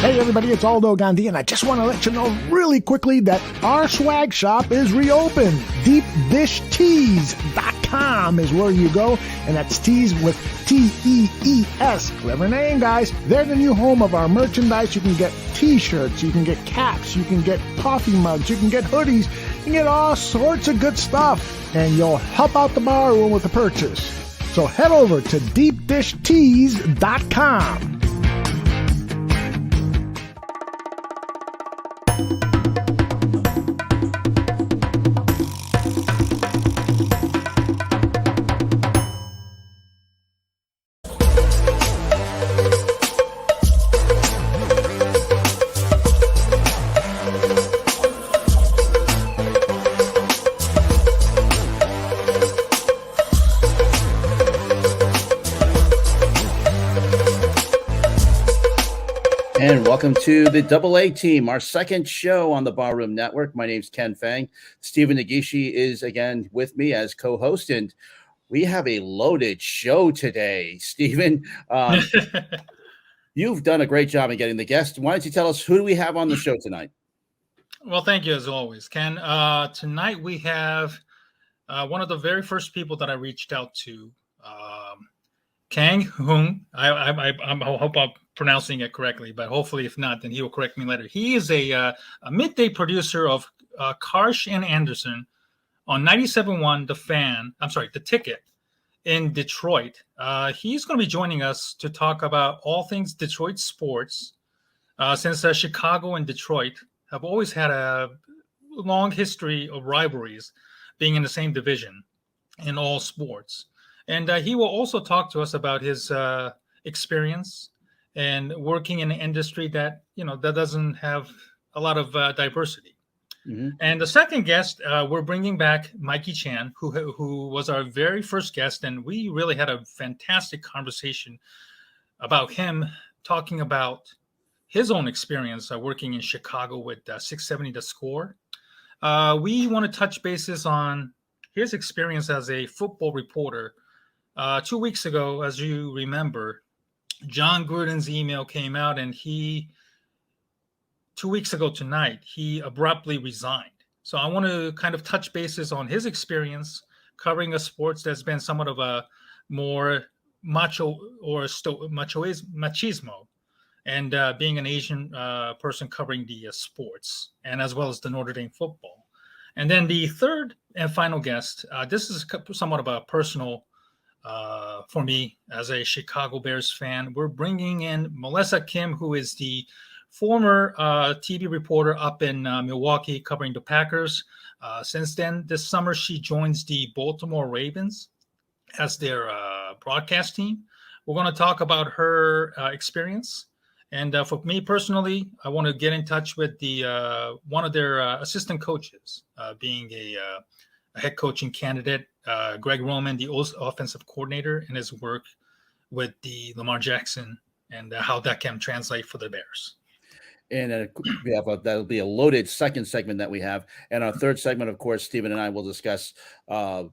Hey everybody, it's Aldo Gandhi, and I just want to let you know really quickly that our swag shop is reopened. DeepDishTees.com is where you go, and that's tees with T-E-E-S. Clever name, guys. They're the new home of our merchandise. You can get t-shirts, you can get caps, you can get coffee mugs, you can get hoodies, you can get all sorts of good stuff, and you'll help out the bar room with the purchase. So head over to DeepDishTees.com. And welcome to the AA team, our second show on the Barroom Network. My name's Ken Fang. Stephen Negishi is again with me as co-host, and we have a loaded show today. Stephen, you've done a great job in getting the guests. Why don't you tell us who do we have on the show tonight? Well, thank you as always, Ken. Tonight we have one of the very first people that I reached out to, Khang. I hope I'm pronouncing it correctly, but hopefully if not, then he will correct me later. He is a midday producer of Karsch and Anderson on 97.1 The Ticket in Detroit. He's going to be joining us to talk about all things Detroit sports, since Chicago and Detroit have always had a long history of rivalries, being in the same division in all sports. And he will also talk to us about his experience and working in an industry that, that doesn't have a lot of diversity. Mm-hmm. And the second guest, we're bringing back Mikey Chen, who was our very first guest. And we really had a fantastic conversation about him talking about his own experience working in Chicago with 670 The Score. We want to touch bases on his experience as a football reporter. 2 weeks ago, as you remember, John Gruden's email came out, and 2 weeks ago tonight, he abruptly resigned. So I want to kind of touch bases on his experience covering a sports that's been somewhat of a more macho or machismo, and being an Asian person covering the sports, and as well as the Notre Dame football. And then the third and final guest, this is somewhat of a personal for me as a Chicago Bears fan. We're bringing in Melissa Kim, who is the former TV reporter up in Milwaukee covering the Packers. Since then, this summer, she joins the Baltimore Ravens as their broadcast team. We're going to talk about her experience. And for me personally, I want to get in touch with the one of their assistant coaches, being a head coaching candidate, Greg Roman, the offensive coordinator, and his work with the Lamar Jackson, and how that can translate for the Bears. And that'll be a loaded second segment that we have. And our third segment, of course, Stephen and I will discuss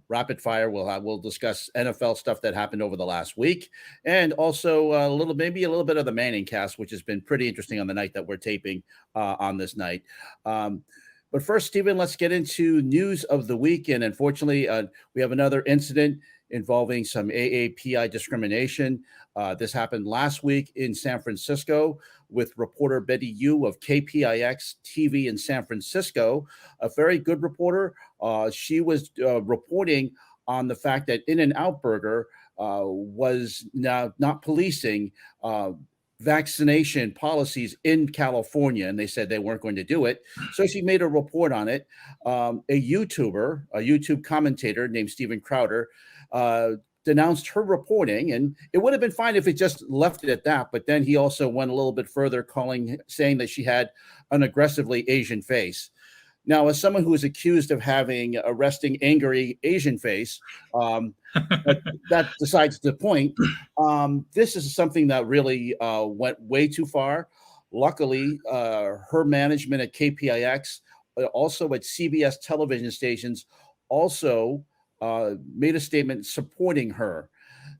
rapid fire. We'll discuss NFL stuff that happened over the last week, and also maybe a little bit of the Manning cast, which has been pretty interesting on the night that we're taping on this night. But first, Stephen, let's get into news of the week. And unfortunately, we have another incident involving some AAPI discrimination. This happened last week in San Francisco with reporter Betty Yu of KPIX TV in San Francisco, a very good reporter. She was reporting on the fact that In-N-Out Burger was now not policing vaccination policies in California, and they said they weren't going to do it. So she made a report on it. A YouTube commentator named Steven Crowder, denounced her reporting, and it would have been fine if it just left it at that. But then he also went a little bit further, saying that she had an aggressively Asian face. Now, as someone who is accused of having a resting, angry Asian face, that decides the point. This is something that really went way too far. Luckily, her management at KPIX, also at CBS television stations, also made a statement supporting her.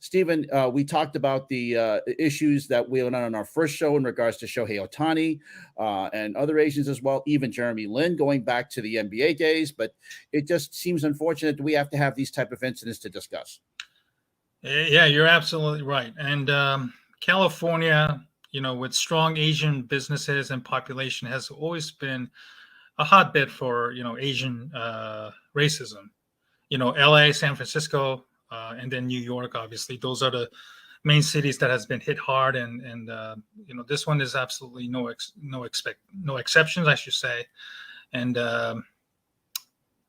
Stephen, we talked about the issues that we went on our first show in regards to Shohei Ohtani and other Asians as well, even Jeremy Lin going back to the NBA days. But it just seems unfortunate that we have to have these type of incidents to discuss. Yeah, you're absolutely right. And California, with strong Asian businesses and population, has always been a hotbed for Asian racism. LA, San Francisco, and then New York. Obviously, those are the main cities that has been hit hard, and this one is absolutely no exceptions, I should say. And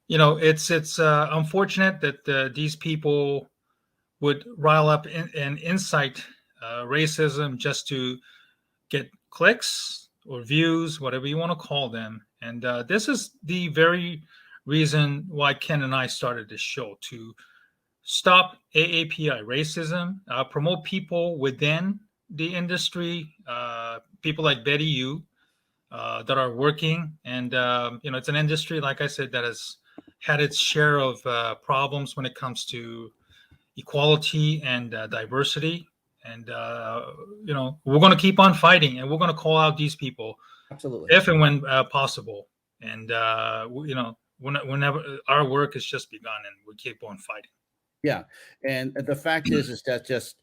it's unfortunate that these people would rile up and incite racism just to get clicks or views, whatever you want to call them. And this is the very reason why Ken and I started this show, to stop AAPI racism, promote people within the industry, people like Betty Yu that are working. And, it's an industry, like I said, that has had its share of problems when it comes to equality and diversity. And, we're going to keep on fighting, and we're going to call out these people. Absolutely. If and when possible. And, whenever our work has just begun, and we keep on fighting. Yeah. And the fact is that just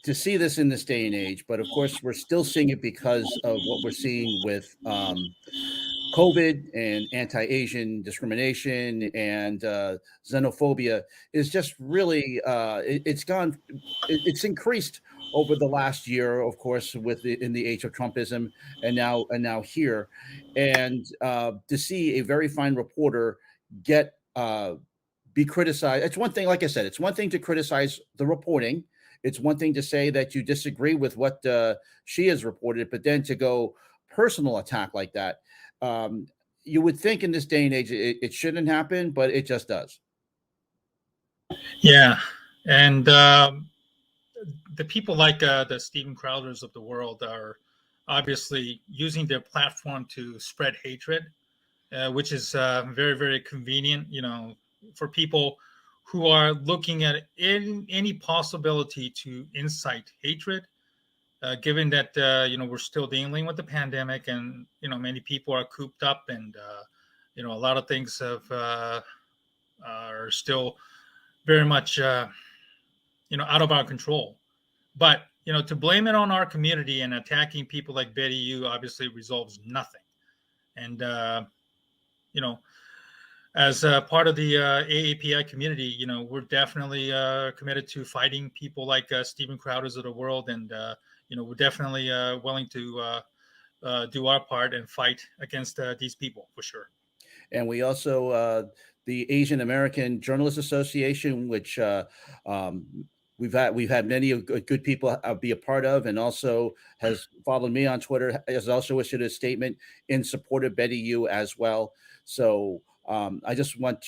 to see this in this day and age, but of course we're still seeing it because of what we're seeing with COVID and anti-Asian discrimination and xenophobia is just really it's increased over the last year, of course, in the age of Trumpism, and now here, and to see a very fine reporter be criticized. It's one thing, like I said, it's one thing to criticize the reporting. It's one thing to say that you disagree with what she has reported, but then to go personal attack like that, you would think in this day and age it shouldn't happen, but it just does. Yeah, and the people like the Steven Crowders of the world are obviously using their platform to spread hatred, which is very, very convenient, for people who are looking at any possibility to incite hatred, given that we're still dealing with the pandemic, and many people are cooped up, and a lot of things are still very much out of our control. But to blame it on our community and attacking people like Betty Yu obviously resolves nothing. And as part of the AAPI community, we're definitely committed to fighting people like Steven Crowders of the world, and we're definitely willing to do our part and fight against these people for sure. And we also the Asian American Journalists Association, which we've had many good people be a part of, and also has followed me on Twitter, has also issued a statement in support of Betty Yu as well. So I just want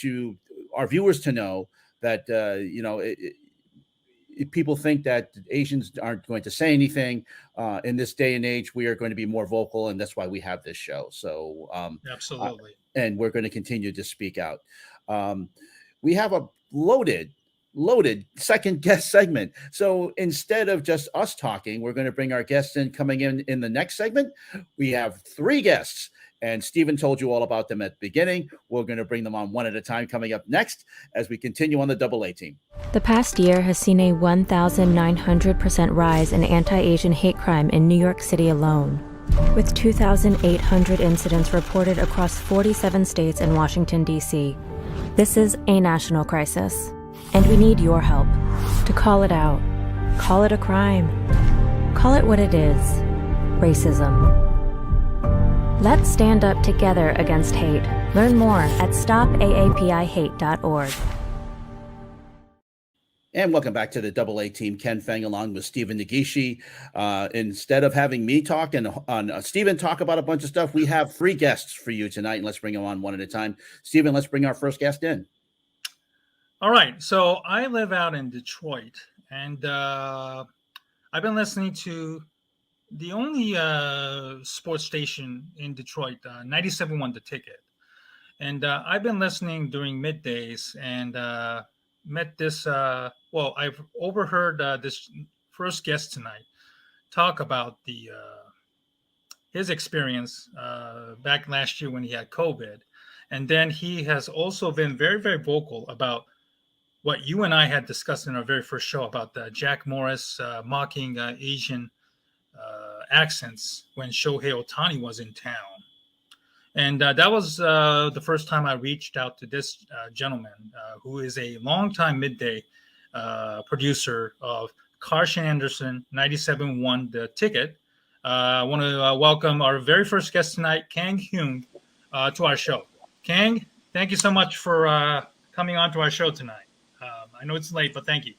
our viewers to know that if people think that Asians aren't going to say anything in this day and age, we are going to be more vocal, and that's why we have this show. So absolutely, and we're going to continue to speak out. We have a loaded second guest segment. So instead of just us talking, we're going to bring our guests coming in the next segment. We have 3 guests. And Stephen told you all about them at the beginning. We're going to bring them on one at a time coming up next as we continue on the AA team. The past year has seen a 1,900% rise in anti-Asian hate crime in New York City alone, with 2,800 incidents reported across 47 states and Washington, D.C. This is a national crisis, and we need your help to call it out. Call it a crime. Call it what it is: racism. Let's stand up together against hate. Learn more at stopaapihate.org. And welcome back to the AA team. Ken Fang along with Stephen Negishi. Instead of having me talk and Stephen talk about a bunch of stuff, we have 3 guests for you tonight, and let's bring them on one at a time. Stephen, let's bring our first guest in. All right. So I live out in Detroit, and I've been listening to the only sports station in Detroit, 97.1 The Ticket. And I've been listening during middays, and met this. I've overheard this first guest tonight talk about his experience back last year when he had COVID, and then he has also been very, very vocal about what you and I had discussed in our very first show about Jack Morris mocking Asian accents when Shohei Ohtani was in town. And that was the first time I reached out to this gentleman, who is a longtime midday producer of Karsch and Anderson 97.1 The Ticket. I want to welcome our very first guest tonight, Khang to our show. Khang, thank you so much for coming on to our show tonight. I know it's late, but thank you.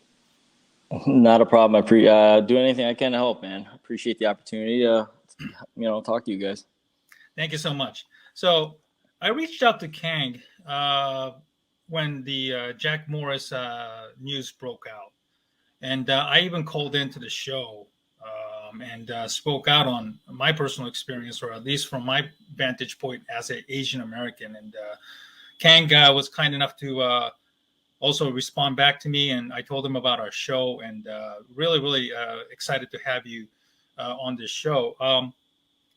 Not a problem. I do anything I can to help, man. Appreciate the opportunity to, talk to you guys. Thank you so much. So I reached out to Khang when the Jack Morris news broke out. And I even called into the show and spoke out on my personal experience, or at least from my vantage point as an Asian American. And Khang was kind enough to also respond back to me, and I told him about our show, and really, really excited to have you on this show.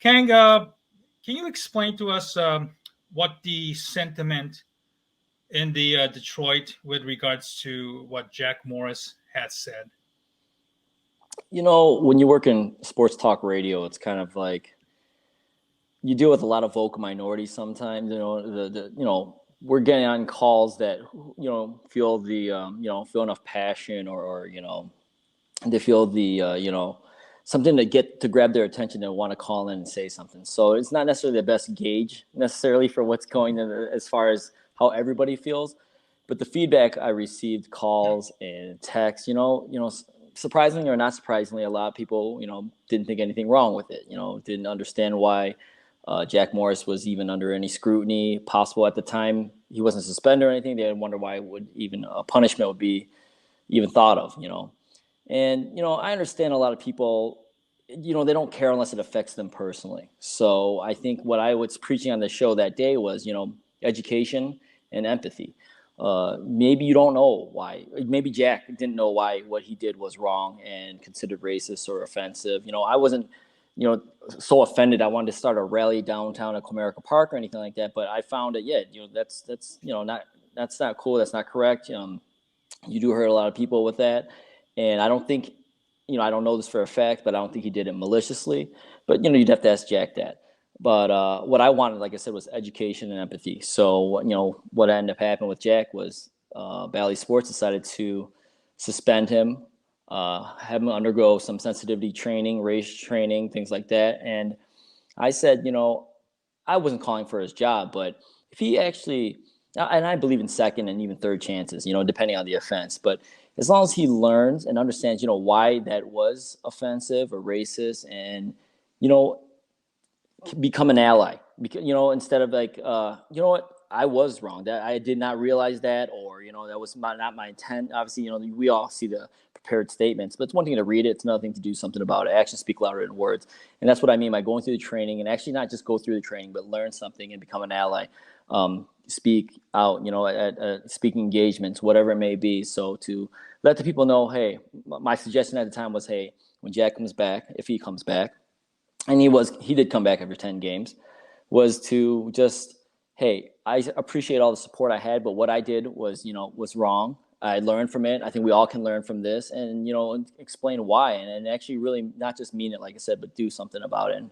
Khang, can you explain to us what the sentiment in the Detroit with regards to what Jack Morris has said? When you work in sports talk radio, it's kind of like you deal with a lot of vocal minorities sometimes. We're getting on calls that feel feel enough passion or they feel the something to grab their attention and want to call in and say something. So it's not necessarily the best gauge necessarily for what's going on as far as how everybody feels, but the feedback I received, calls and texts, surprisingly or not surprisingly, a lot of people didn't think anything wrong with it. Didn't understand why Jack Morris was even under any scrutiny possible at the time. He wasn't suspended or anything. They wonder why would even a punishment would be even thought of, And, I understand a lot of people, they don't care unless it affects them personally. So I think what I was preaching on the show that day was, education and empathy. Maybe you don't know why. Maybe Jack didn't know why what he did was wrong and considered racist or offensive. I wasn't so offended I wanted to start a rally downtown at Comerica Park or anything like that. But I found that, that's not cool. That's not correct. You do hurt a lot of people with that. And I don't think, I don't know this for a fact, but I don't think he did it maliciously. But, you'd have to ask Jack that. But what I wanted, like I said, was education and empathy. So, what ended up happening with Jack was Bally Sports decided to suspend him, have him undergo some sensitivity training, race training, things like that. And I said, I wasn't calling for his job, but if he actually, and I believe in second and even third chances, depending on the offense, but as long as he learns and understands, why that was offensive or racist and, become an ally, because, instead of like, I was wrong, that I did not realize that, or, that was not my intent. Obviously, we all see the prepared statements, but it's one thing to read it. It's another thing to do something about it. Actions speak louder than words. And that's what I mean by going through the training, and actually not just go through the training, but learn something and become an ally. Speak out, at speaking engagements, whatever it may be. So to let the people know, hey, my suggestion at the time was, hey, when Jack comes back, if he comes back, and he did come back after 10 games, was to just, hey, I appreciate all the support I had, but what I did was, was wrong. I learned from it. I think we all can learn from this, and, explain why, and actually really not just mean it, like I said, but do something about it. And,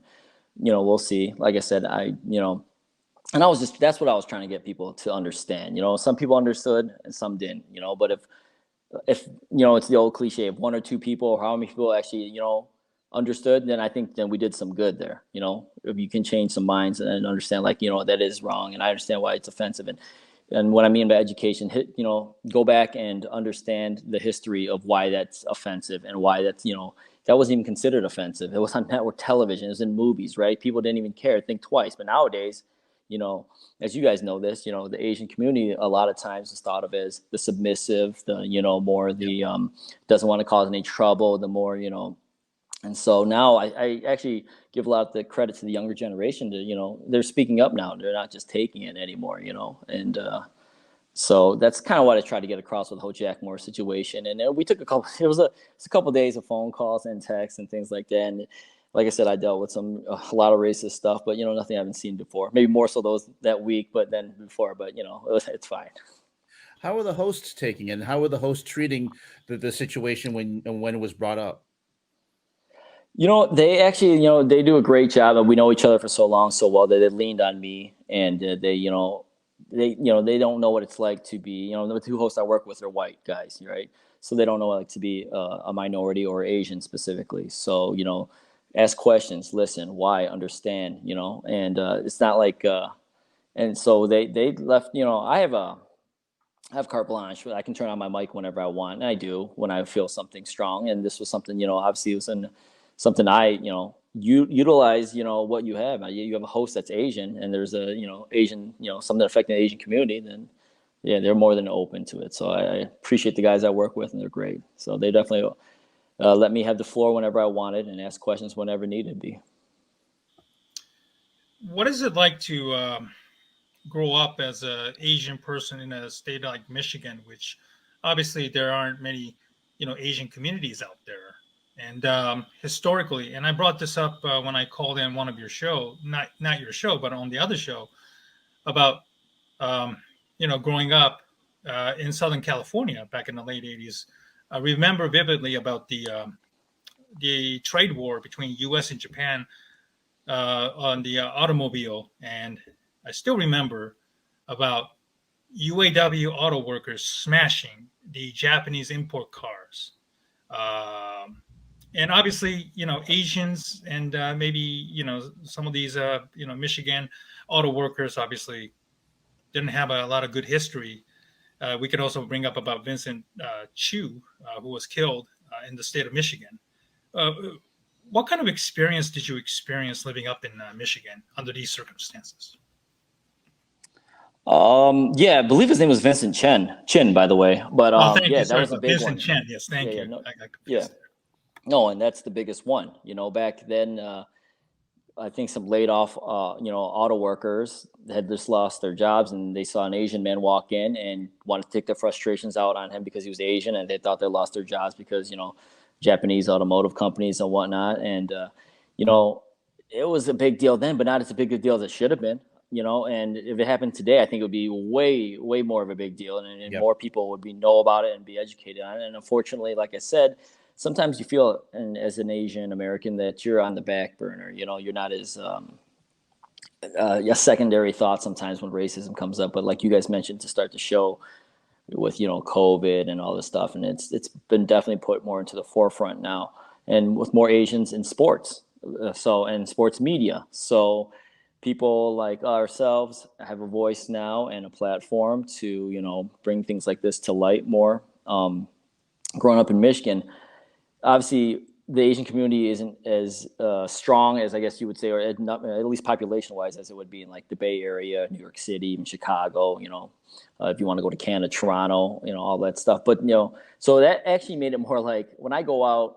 we'll see. Like I said, and that's what I was trying to get people to understand. Some people understood and some didn't, but if it's the old cliche of one or two people or how many people actually, understood, then I think then we did some good there. If you can change some minds and understand, like, that is wrong, and I understand why it's offensive. And what I mean by education, go back and understand the history of why that's offensive and why that's, that wasn't even considered offensive. It was on network television. It was in movies, right? People didn't even care, think twice. But nowadays, as you guys know this, the Asian community a lot of times is thought of as the submissive, the, more the doesn't want to cause any trouble, the more, and so now I actually give a lot of the credit to the younger generation to, they're speaking up now. They're not just taking it anymore, and So that's kind of what I tried to get across with the whole Jack Moore situation. And we took it was a couple of days of phone calls and texts and things like that. And like I said, I dealt with a lot of racist stuff, but nothing I haven't seen before. Maybe more so that week, but then before. But it's fine. How are the hosts taking it? And how are the hosts treating the situation when it was brought up? They actually, they do a great job, and we know each other for so long, so well that they leaned on me, and they don't know what it's like to be, the two hosts I work with are white guys, right? So they don't know what it's like to be a minority or Asian specifically. So, ask questions, listen, why, understand, and it's not like, and so they left, I have carte blanche. I can turn on my mic whenever I want, and I do when I feel something strong. And this was something, obviously it was something I, you utilize, what you have. You have a host that's Asian, and there's a, Asian, something affecting the Asian community, then yeah, they're more than open to it. So I appreciate the guys I work with, and they're great. So they definitely let me have the floor whenever I wanted and ask questions whenever needed be. What is it like to grow up as an Asian person in a state like Michigan, which obviously there aren't many, Asian communities out there? And historically, and I brought this up when I called in one of your show, not your show, but on the other show, about growing up in Southern California back in the late '80s. I remember vividly about the trade war between U.S. and Japan on the automobile, and I still remember about UAW auto workers smashing the Japanese import cars. And obviously, Asians and maybe, some of these, Michigan auto workers obviously didn't have a lot of good history. We could also bring up about Vincent Chu, who was killed in the state of Michigan. What kind of experience did you experience living up in Michigan under these circumstances? Yeah, I believe his name was Vincent Chen, by the way. But yeah, that was a big Vincent one. Chen. Yes, thank you. No, I confused there. No, and that's the biggest one. Back then, I think some laid off, auto workers had just lost their jobs, and they saw an Asian man walk in and wanted to take their frustrations out on him because he was Asian, and they thought they lost their jobs because Japanese automotive companies and whatnot. And it was a big deal then, but not as big a deal as it should have been. And if it happened today, I think it would be way, way more of a big deal, and more people would know about it and be educated on it. And unfortunately, like I said, sometimes you feel, and as an Asian American, that you're on the back burner. You're not as a secondary thought sometimes when racism comes up. But like you guys mentioned to start the show, with COVID and all this stuff, and it's been definitely put more into the forefront now, and with more Asians in sports, and sports media. So people like ourselves have a voice now and a platform to bring things like this to light more. Growing up in Michigan, obviously the Asian community isn't as strong as I guess you would say, or at least population wise, as it would be in like the Bay Area, New York City, even Chicago, if you want to go to Canada, Toronto, all that stuff. But, so that actually made it more like when I go out,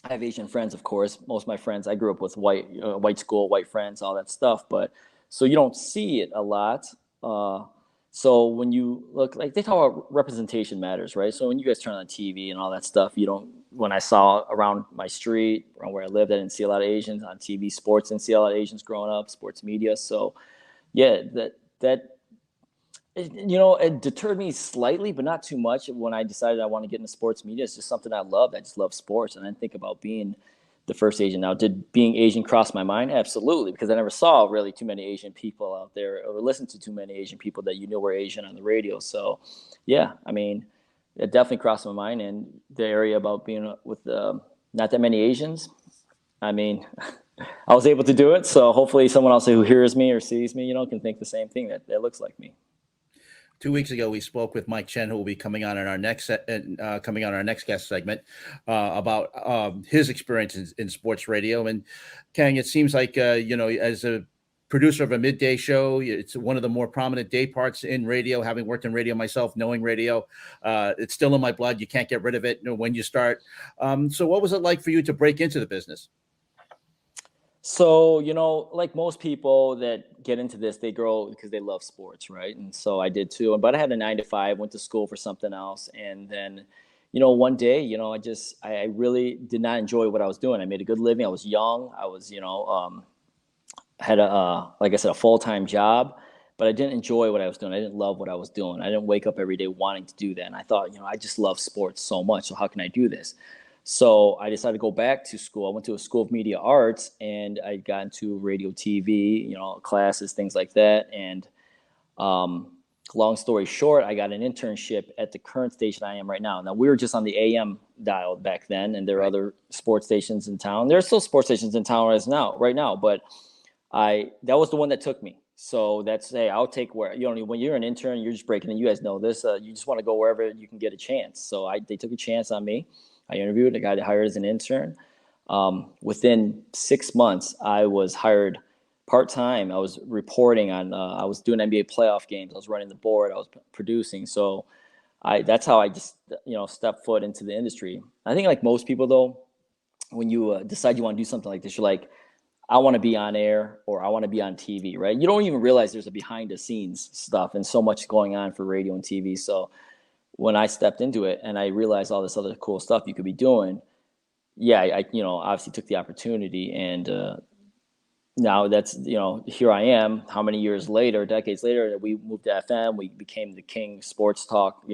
I have Asian friends, of course. Most of my friends, I grew up with white school, white friends, all that stuff. But so you don't see it a lot. So when you look, like they talk about representation matters, right? So when you guys turn on TV and all that stuff, when I saw around my street, around where I lived, I didn't see a lot of Asians on TV. Sports, didn't see a lot of Asians growing up, sports media. So yeah, that it deterred me slightly, but not too much when I decided I want to get into sports media. It's just something I love. I just love sports. And I didn't think about being the first Asian. Now, did being Asian cross my mind? Absolutely, because I never saw really too many Asian people out there or listened to too many Asian people that you knew were Asian on the radio. So, yeah, I mean, it definitely crossed my mind. And the area about being with not that many Asians, I mean, I was able to do it. So hopefully someone else who hears me or sees me, can think the same thing, that looks like me. 2 weeks ago, we spoke with Mike Chen, who will be coming on in our next guest segment about his experience in sports radio. And Khang, it seems like as a producer of a midday show, it's one of the more prominent day parts in radio. Having worked in radio myself, knowing radio, it's still in my blood. You can't get rid of it when you start. So, what was it like for you to break into the business? So, like most people that get into this, they grow because they love sports, right? And so I did too. But I had a 9 to 5, went to school for something else. And then, one day, I really did not enjoy what I was doing. I made a good living. I was young. I was, had like I said, a full-time job, but I didn't enjoy what I was doing. I didn't love what I was doing. I didn't wake up every day wanting to do that. And I thought, I just love sports so much. So how can I do this? So I decided to go back to school. I went to a school of media arts, and I got into radio, TV, classes, things like that. And long story short, I got an internship at the current station I am right now. Now, we were just on the AM dial back then, and there are other sports stations in town. There are still sports stations in town right now, but that was the one that took me. So I'll take where, when you're an intern, you're just breaking in. You guys know this. You just want to go wherever you can get a chance. So they took a chance on me. I interviewed a guy that hired as an intern. Within 6 months, I was hired part-time. I was reporting on, I was doing NBA playoff games. I was running the board. I was producing. So that's how I just, stepped foot into the industry. I think like most people though, when you decide you want to do something like this, you're like, I want to be on air or I want to be on TV, right? You don't even realize there's a behind the scenes stuff and so much going on for radio and TV. So when I stepped into it and I realized all this other cool stuff you could be doing, I obviously took the opportunity, and now that's, here I am, how many years later, decades later, we moved to FM, we became the King Sports Talk,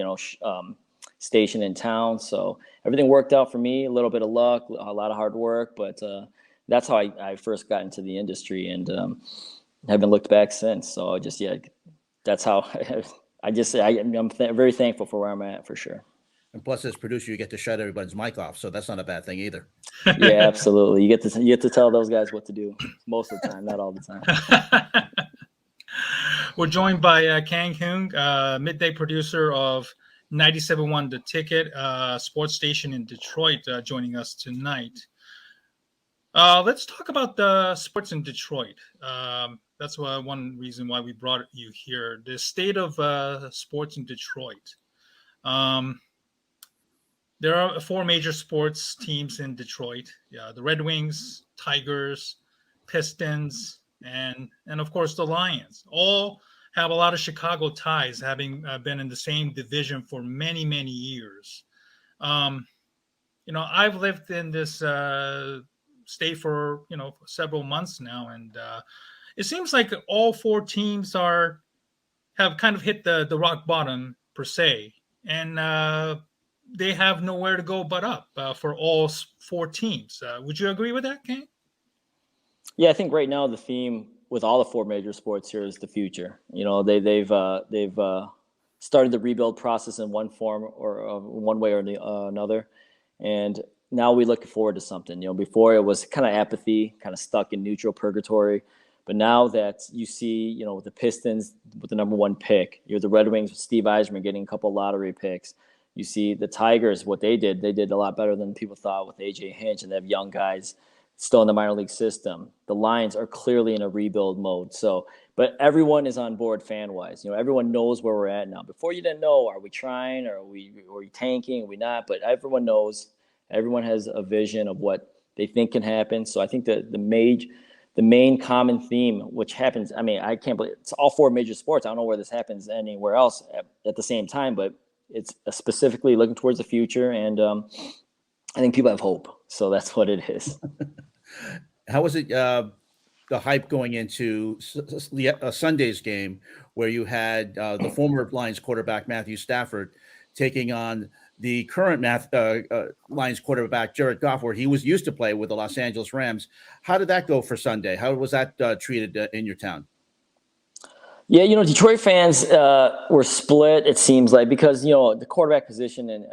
station in town. So everything worked out for me, a little bit of luck, a lot of hard work, but that's how I first got into the industry, and haven't looked back since. So that's how I'm very thankful for where I'm at, for sure. And plus, as producer, you get to shut everybody's mic off, so that's not a bad thing either. Yeah, absolutely. You get to tell those guys what to do most of the time, not all the time. We're joined by Khang, midday producer of 97.1 The Ticket, sports station in Detroit, joining us tonight. Let's talk about the sports in Detroit. That's one reason why we brought you here. The state of sports in Detroit. There are 4 major sports teams in Detroit. Yeah, the Red Wings, Tigers, Pistons, and of course the Lions. All have a lot of Chicago ties, having been in the same division for many, many years. I've lived in this state for several months now, and it seems like all 4 teams have kind of hit the rock bottom per se, and they have nowhere to go but up for all 4 teams. Would you agree with that, Khang? Yeah, I think right now the theme with all the 4 major sports here is the future. They've started the rebuild process in one form or one way or another, and now we look forward to something. Before it was kind of apathy, kind of stuck in neutral purgatory. But now that you see, the Pistons with the number 1 pick, you're the Red Wings with Steve Eisman getting a couple lottery picks. You see the Tigers, what they did a lot better than people thought with AJ Hinch, and they have young guys still in the minor league system. The Lions are clearly in a rebuild mode. So, but everyone is on board fan-wise. Everyone knows where we're at now. Before, you didn't know, are we trying, or are we tanking, are we not? But everyone knows. Everyone has a vision of what they think can happen. So I think that the main common theme, which happens, I can't believe it's all 4 major sports. I don't know where this happens anywhere else at the same time, but it's specifically looking towards the future. And I think people have hope. So that's what it is. How was it, the hype going into Sunday's game, where you had the former Lions quarterback, Matthew Stafford, taking on the current Lions quarterback, Jared Goff, where he was used to play with the Los Angeles Rams? How did that go for Sunday? How was that treated in your town? Yeah, Detroit fans were split, it seems like, because, the quarterback position, and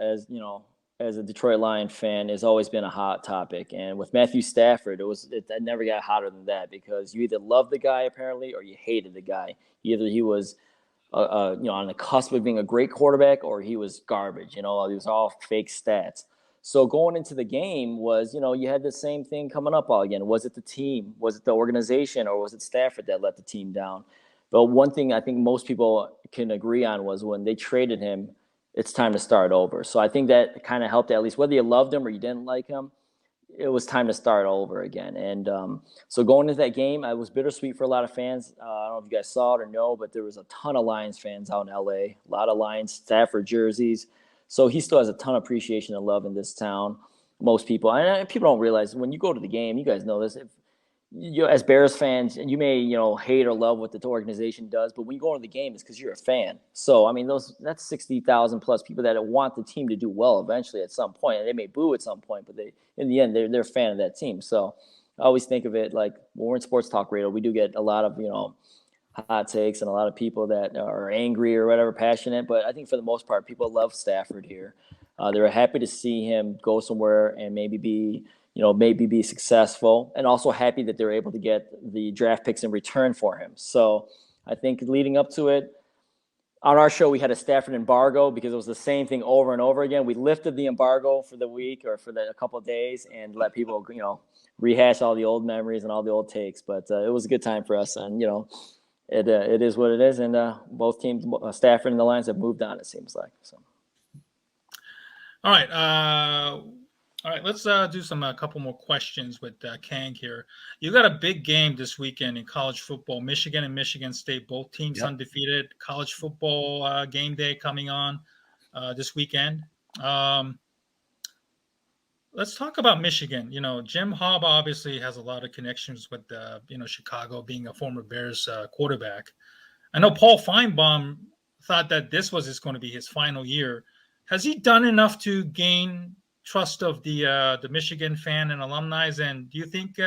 as a Detroit Lion fan, has always been a hot topic. And with Matthew Stafford, it never got hotter than that, because you either loved the guy apparently or you hated the guy. Either he was on the cusp of being a great quarterback, or he was garbage. It was all fake stats. So going into the game was, you had the same thing coming up all again. Was it the team? Was it the organization? Or was it Stafford that let the team down? But one thing I think most people can agree on was when they traded him, it's time to start over. So I think that kind of helped, at least whether you loved him or you didn't like him. it was time to start over again. And so going into that game, it was bittersweet for a lot of fans. I don't know if you guys saw it or no, but there was a ton of Lions fans out in LA, a lot of Lions Stafford jerseys. So he still has a ton of appreciation and love in this town. Most people, and people don't realize when you go to the game, you guys know this. If you, as Bears fans, and you may hate or love what the organization does, but when you go to the game, it's because you're a fan. So I mean, that's 60,000 plus people that want the team to do well eventually at some point. And they may boo at some point, but in the end they're a fan of that team. So I always think of it like when we're in sports talk radio, we do get a lot of hot takes and a lot of people that are angry or whatever, passionate. But I think for the most part, people love Stafford here. They're happy to see him go somewhere and maybe be successful, and also happy that they're able to get the draft picks in return for him. So I think leading up to it, on our show, we had a Stafford embargo because it was the same thing over and over again. We lifted the embargo for the week or for a couple of days and let people, rehash all the old memories and all the old takes. But it was a good time for us, and it is what it is. And both teams, Stafford and the Lions, have moved on. It seems like so. All right. Let's do a couple more questions with Khang here. You got a big game this weekend in college football. Michigan and Michigan State, both teams undefeated. College football game day coming on this weekend. Let's talk about Michigan. Jim Harbaugh obviously has a lot of connections with Chicago, being a former Bears quarterback. I know Paul Feinbaum thought that this was going to be his final year. Has he done enough to gain trust of the Michigan fan and alumni? And do you think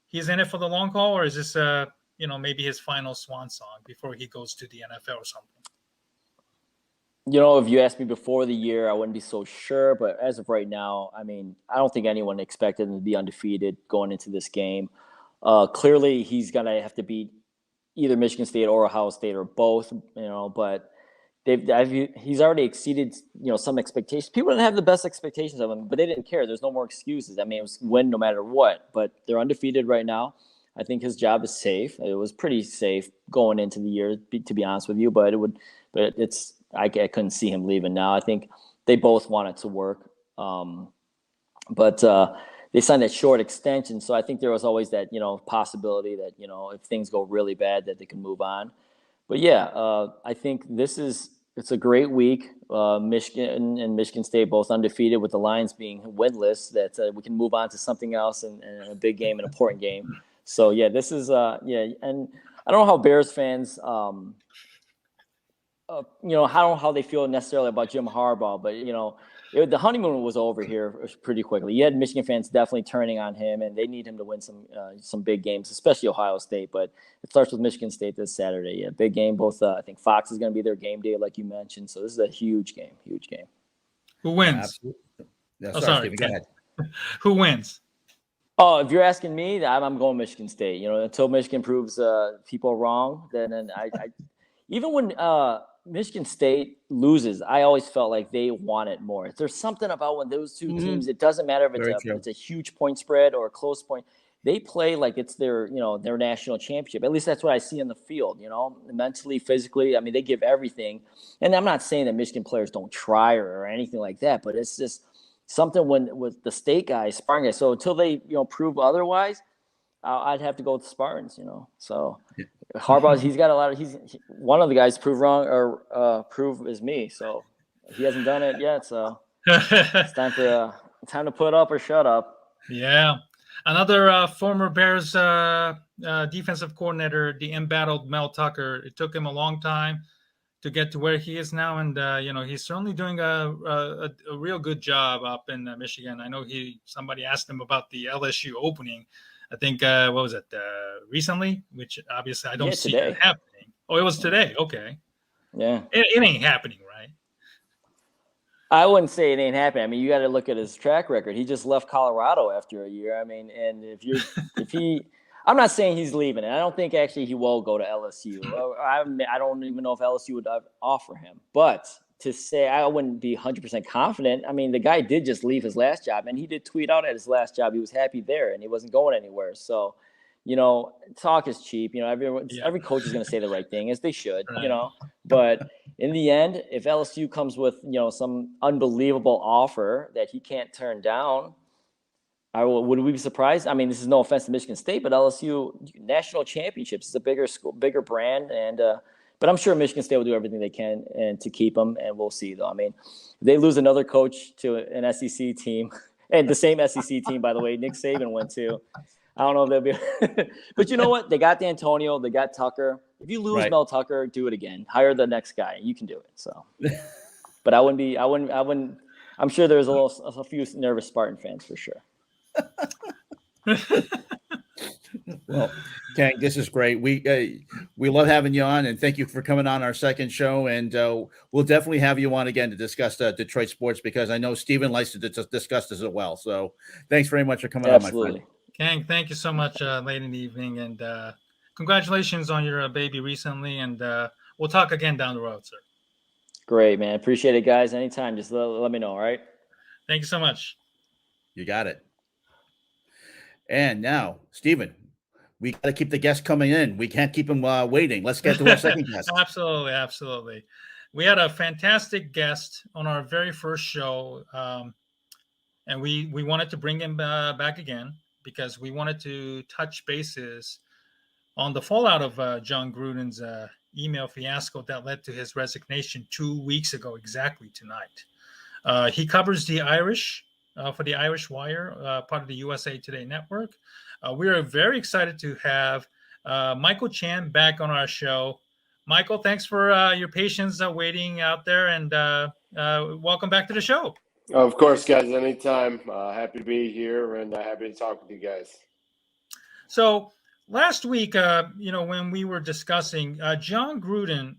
he's in it for the long haul, or is this maybe his final swan song before he goes to the NFL or something? If you asked me before the year, I wouldn't be so sure. But as of right now, I mean, I don't think anyone expected him to be undefeated going into this game. Clearly, he's gonna have to beat either Michigan State or Ohio State or both. But he's already exceeded some expectations. People didn't have the best expectations of him, but they didn't care. There's no more excuses. I mean, it was win no matter what. But they're undefeated right now. I think his job is safe. It was pretty safe going into the year, to be honest with you. But I couldn't see him leaving now. I think they both want it to work. But they signed that short extension, so I think there was always that possibility that if things go really bad that they can move on. But yeah, I think it's a great week. Michigan and Michigan State both undefeated, with the Lions being winless. That we can move on to something else and a big game, an important game. So yeah, this is and I don't know how Bears fans, how they feel necessarily about Jim Harbaugh, but the honeymoon was over here pretty quickly. You had Michigan fans definitely turning on him, and they need him to win some big games, especially Ohio State. But it starts with Michigan State this Saturday. Yeah, big game. Both I think Fox is going to be their game day, like you mentioned. So this is a huge game. Huge game. Who wins? Absolutely. Yeah, sorry, Steve, go ahead. Who wins? Oh, if you're asking me, I'm going Michigan State. Until Michigan proves people wrong, then I even when Michigan State loses, I always felt like they want it more. There's something about when those two teams, it doesn't matter if it's a huge point spread or a close point. They play like it's their national championship. At least that's what I see in the field, mentally, physically. I mean, they give everything. And I'm not saying that Michigan players don't try or anything like that, but it's just something with the State guys, Spartan guys. So until they, prove otherwise, I'd have to go with the Spartans, So Harbaugh, he's got a lot of. He's one of the guys prove wrong or prove is me. So he hasn't done it yet. So it's time to put up or shut up. Yeah, another former Bears defensive coordinator, the embattled Mel Tucker. It took him a long time to get to where he is now, and he's certainly doing a real good job up in Michigan. I know somebody asked him about the LSU opening. I think, what was it, recently? Which obviously I don't see it happening. Oh, it was today. Okay. Yeah. It ain't happening, right? I wouldn't say it ain't happening. I mean, you got to look at his track record. He just left Colorado after a year. I mean, and I'm not saying he's leaving it. I don't think actually he will go to LSU. I don't even know if LSU would offer him. But to say I wouldn't be 100% confident. I mean, the guy did just leave his last job, and he did tweet out at his last job he was happy there, and he wasn't going anywhere. So, talk is cheap. Every coach is going to say the right thing, as they should. Right. But in the end, if LSU comes with some unbelievable offer that he can't turn down, Would we be surprised? I mean, this is no offense to Michigan State, but LSU national championships is a bigger school, bigger brand, and but I'm sure Michigan State will do everything they can and to keep them, and we'll see though. I mean, if they lose another coach to an SEC team, and the same SEC team, by the way, Nick Saban went to. I don't know if they'll be, but you know what? They got D'Antonio, they got Tucker. If you lose Mel Tucker, do it again. Hire the next guy. You can do it. So, but I wouldn't. I'm sure there's a few nervous Spartan fans for sure. Well, Khang, this is great. We love having you on, and thank you for coming on our second show. And we'll definitely have you on again to discuss Detroit sports, because I know Steven likes to discuss this as well. So thanks very much for coming on, my friend. Khang, thank you so much late in the evening, and congratulations on your baby recently. And we'll talk again down the road, sir. Great, man. Appreciate it, guys. Anytime, just let me know. All right. Thank you so much. You got it. And now, Steven, we got to keep the guests coming in. We can't keep them waiting. Let's get to our second guest. Absolutely. We had a fantastic guest on our very first show, and we wanted to bring him back again because we wanted to touch bases on the fallout of John Gruden's email fiasco that led to his resignation 2 weeks ago, exactly tonight. He covers the Irish for the Irish Wire, part of the USA Today network. We are very excited to have Michael Chen back on our show. Michael, thanks for your patience waiting out there, and welcome back to the show. Of course, guys, anytime. Happy to be here, and happy to talk with you guys. So last week, when we were discussing John Gruden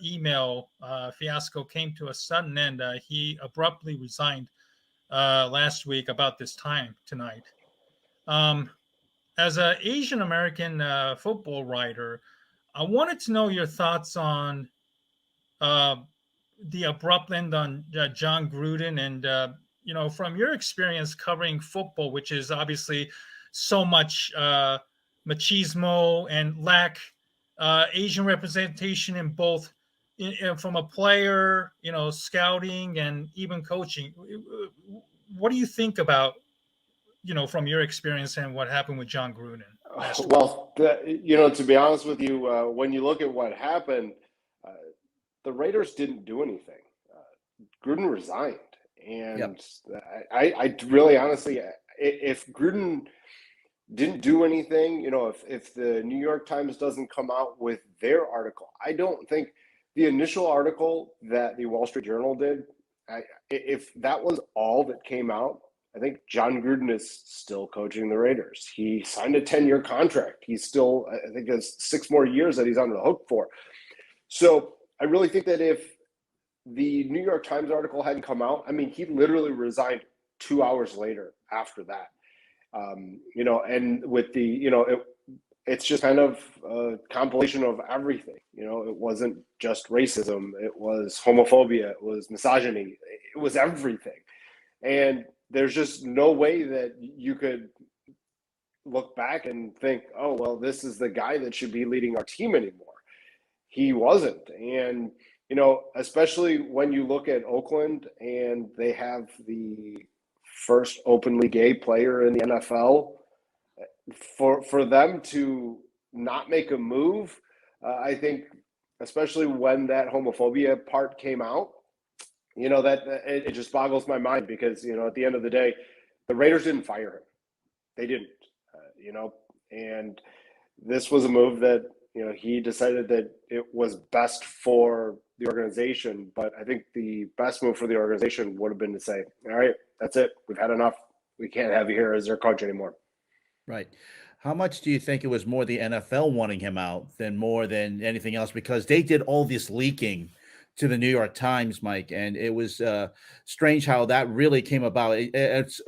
email fiasco came to a sudden end. He abruptly resigned last week about this time tonight. As an Asian American football writer, I wanted to know your thoughts on the abrupt end on John Gruden, and from your experience covering football, which is obviously so much machismo and lack Asian representation in both, from a player, scouting and even coaching. What do you think about, from your experience and what happened with John Gruden? Well, to be honest with you, when you look at what happened, the Raiders didn't do anything. Gruden resigned. And I really honestly, if Gruden didn't do anything, if the New York Times doesn't come out with their article, I don't think the initial article that the Wall Street Journal did, if that was all that came out, I think John Gruden is still coaching the Raiders. He signed a 10-year contract. He's still, I think, has 6 more years that he's on the hook for. So I really think that if the New York Times article hadn't come out, I mean, he literally resigned 2 hours later after that. And with the, it's just kind of a compilation of everything. It wasn't just racism. It was homophobia. It was misogyny. It was everything. And there's just no way that you could look back and think, oh, well, this is the guy that should be leading our team anymore. He wasn't. And, especially when you look at Oakland and they have the first openly gay player in the NFL, for them to not make a move, I think, especially when that homophobia part came out, that it just boggles my mind because, at the end of the day, the Raiders didn't fire him. They didn't, and this was a move that, he decided that it was best for the organization. But I think the best move for the organization would have been to say, all right, that's it. We've had enough. We can't have you here as their coach anymore. Right. How much do you think it was more the NFL wanting him out than more than anything else? Because they did all this leaking to the New York Times, Mike, and it was strange how that really came about. It's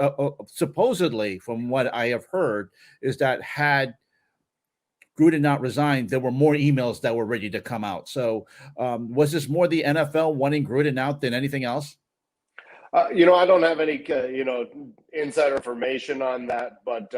supposedly, from what I have heard, is that had Gruden not resigned, there were more emails that were ready to come out. So was this more the NFL wanting Gruden out than anything else? I don't have any, insider information on that, but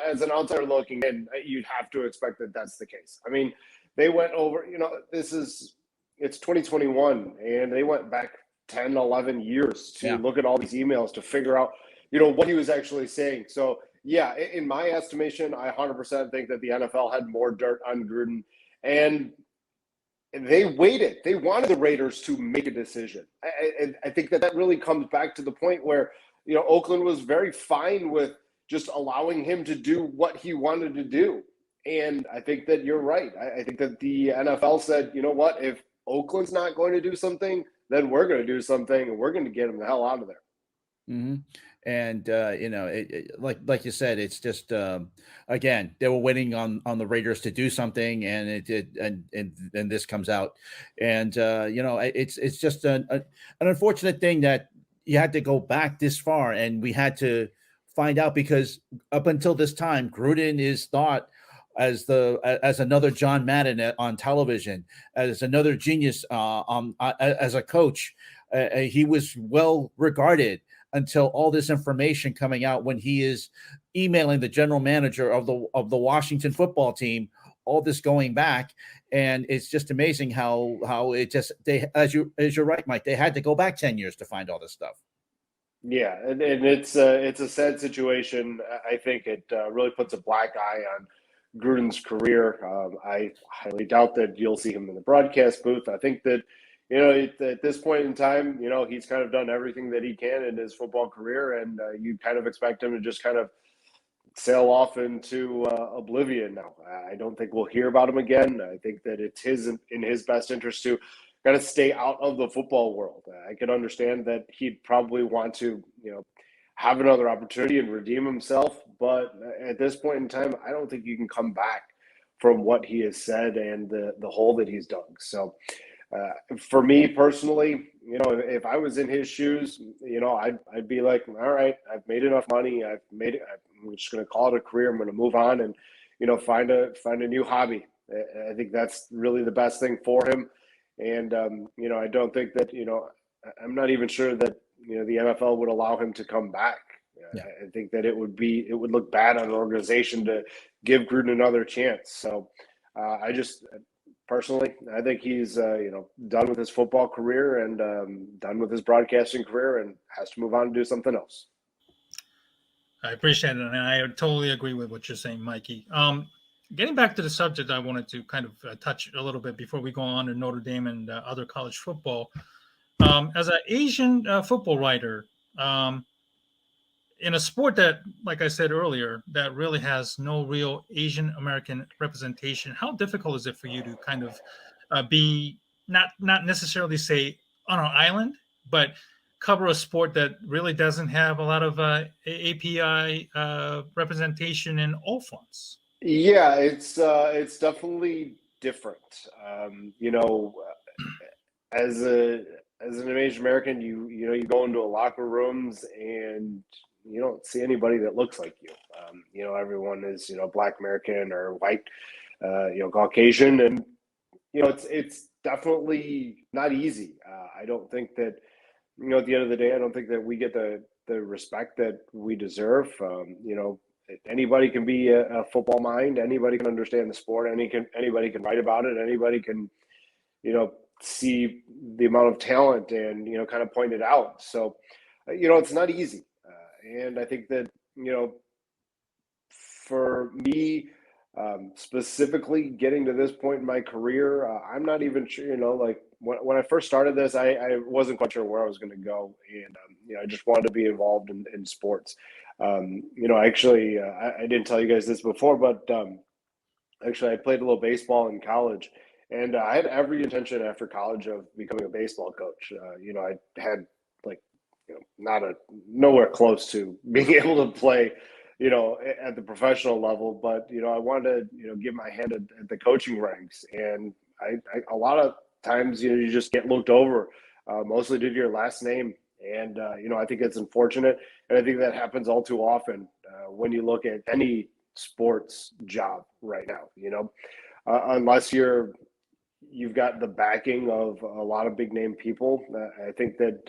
as an outsider looking in, you'd have to expect that that's the case. I mean, they went over, it's 2021, and they went back 10, 11 years to look at all these emails to figure out, what he was actually saying. So yeah, in my estimation, I 100% think that the NFL had more dirt on Gruden, and they waited. They wanted the Raiders to make a decision. I think that really comes back to the point where, Oakland was very fine with just allowing him to do what he wanted to do. And I think that you're right. I think that the NFL said, you know what, if Oakland's not going to do something, then we're going to do something, and we're going to get him the hell out of there. Mm-hmm. And like you said, it's just again, they were waiting on the Raiders to do something, and it did, and this comes out, and it's just an unfortunate thing that you had to go back this far, and we had to find out, because up until this time, Gruden is thought as another John Madden on television, as another genius as a coach. He was well regarded until all this information coming out, when he is emailing the general manager of the Washington football team, all this going back. And it's just amazing how it just, as you're right, Mike, they had to go back 10 years to find all this stuff. Yeah, and it's a sad situation. I think it really puts a black eye on Gruden's career. I highly doubt that you'll see him in the broadcast booth. I think that, at this point in time, he's kind of done everything that he can in his football career, and you kind of expect him to just kind of sail off into oblivion now. I don't think we'll hear about him again. I think that it's in his best interest to kind of stay out of the football world. I can understand that he'd probably want to, have another opportunity and redeem himself, but at this point in time, I don't think you can come back from what he has said and the hole that he's dug. So for me personally, if I was in his shoes, I'd be like, all right, I've made enough money. I'm just going to call it a career. I'm going to move on and, find a new hobby. I think that's really the best thing for him. And, I don't think that, I'm not even sure that, the NFL would allow him to come back. Yeah. I think that it would look bad on an organization to give Gruden another chance. So personally, I think he's, done with his football career and done with his broadcasting career, and has to move on and do something else. I appreciate it, and I totally agree with what you're saying, Mikey. Getting back to the subject, I wanted to kind of touch a little bit before we go on to Notre Dame and other college football. As an Asian football writer, in a sport that, like I said earlier, that really has no real Asian American representation, how difficult is it for you to kind of be not necessarily say on an island, but cover a sport that really doesn't have a lot of API representation in all fronts? Yeah, it's definitely different. As an Asian American, you go into a locker rooms and you don't see anybody that looks like you. Everyone is, Black American or white, Caucasian, and it's definitely not easy. I don't think that, at the end of the day, I don't think that we get the respect that we deserve. Anybody can be a football mind. Anybody can understand the sport. Anybody can write about it. Anybody can, see the amount of talent and, kind of point it out. So, it's not easy. And I think that, for me, specifically getting to this point in my career, I'm not even sure, like when I first started this, I wasn't quite sure where I was going to go. And, I just wanted to be involved in sports. Actually, I didn't tell you guys this before, but actually I played a little baseball in college. And I had every intention after college of becoming a baseball coach. I had nowhere close to being able to play, at the professional level, but, I wanted to, give my hand at the coaching ranks. And I a lot of times, you just get looked over, mostly due to your last name. And, I think it's unfortunate. And I think that happens all too often when you look at any sports job right now, unless you've got the backing of a lot of big name people. I think that,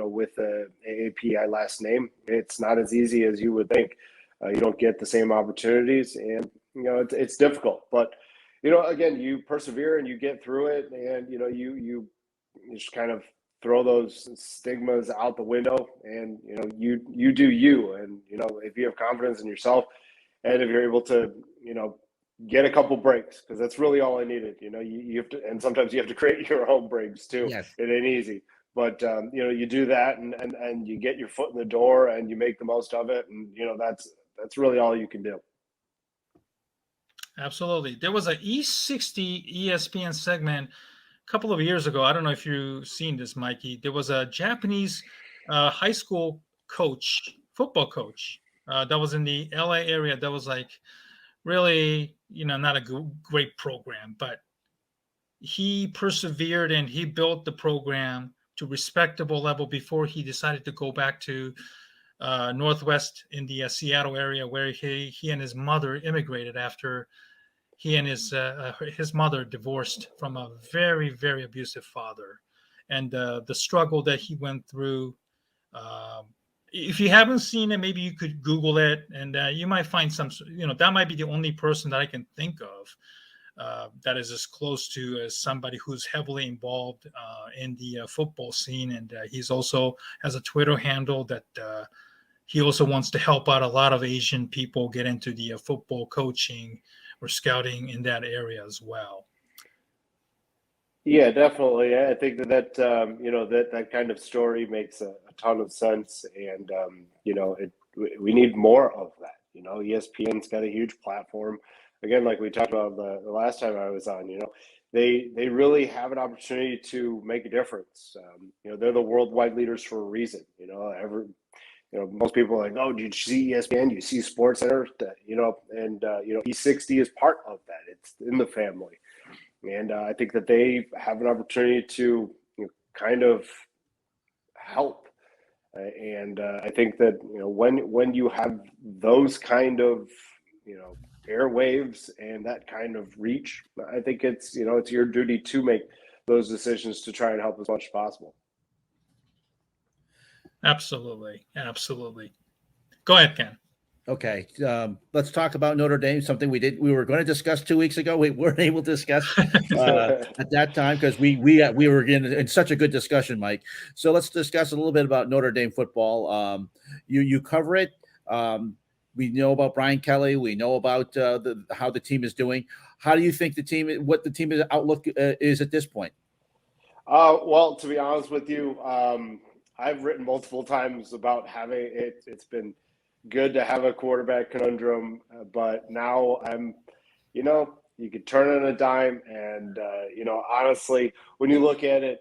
with the AAPI last name, it's not as easy as you would think. You don't get the same opportunities, and, it's difficult, but, again, you persevere and you get through it, and, you just kind of throw those stigmas out the window, and you do you, and if you have confidence in yourself, and if you're able to get a couple breaks, because that's really all I needed. You have to, and sometimes you have to create your own breaks too. Yes. It ain't easy, but you do that, and you get your foot in the door, and you make the most of it, and that's really all you can do. Absolutely. There was a E60 ESPN segment a couple of years ago. I don't know if you've seen this, Mikey. There was a Japanese high school football coach, that was in the LA area. That was like really, not a great program, but he persevered and he built the program to respectable level before he decided to go back to Northwest in the Seattle area, where he and his mother immigrated after he and his mother divorced from a very, very abusive father, and the struggle that he went through. If you haven't seen it, maybe you could Google it, and you might find some. That might be the only person that I can think of that is as close to as somebody who's heavily involved in the football scene, and he's also has a Twitter handle that he also wants to help out a lot of Asian people get into the football coaching or scouting in that area as well. Yeah, definitely. I think that kind of story makes a ton of sense, and we need more of that. ESPN's got a huge platform. Again, like we talked about the last time I was on, they really have an opportunity to make a difference. They're the worldwide leaders for a reason. Most people are like, oh, did you see ESPN? Do you see Sports Center? E60 is part of that. It's in the family. And I think that they have an opportunity to kind of help. And I think that, when you have those kind of, airwaves and that kind of reach, I think it's your duty to make those decisions to try and help as much as possible. Absolutely. Go ahead, Ken. Okay, let's talk about Notre Dame. Something we were going to discuss 2 weeks ago. We weren't able to discuss at that time because we were in such a good discussion, Mike. So let's discuss a little bit about Notre Dame football. You cover it. We know about Brian Kelly. We know about how the team is doing. How do you think what the team's outlook is at this point? Well, to be honest with you, I've written multiple times about having it. It's been good to have a quarterback conundrum, but now you could turn on a dime, and honestly, when you look at it,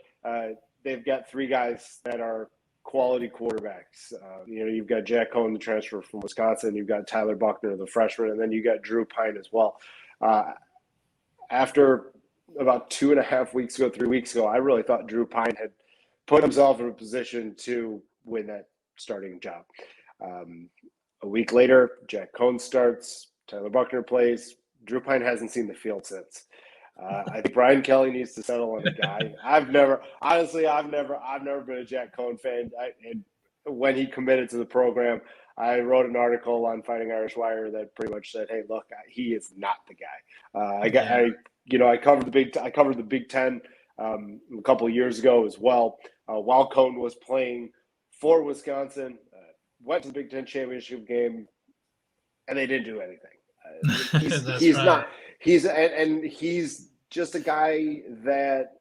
they've got three guys that are quality quarterbacks. You've got Jack Cohn, the transfer from Wisconsin. You've got Tyler Buckner, the freshman, and then you got Drew Pine as well. After about 2.5 weeks ago, 3 weeks ago, I really thought Drew Pine had put himself in a position to win that starting job. A week later, Jack Cohn starts, Tyler Buckner plays. Drew Pine hasn't seen the field since. I think Brian Kelly needs to settle on a guy. I've never been a Jack Cohn fan. And when he committed to the program, I wrote an article on Fighting Irish Wire that pretty much said, "Hey, look, he is not the guy." I covered the Big Ten a couple of years ago as well. While Cohn was playing for Wisconsin, went to the Big Ten championship game, and they didn't do anything. He's just a guy that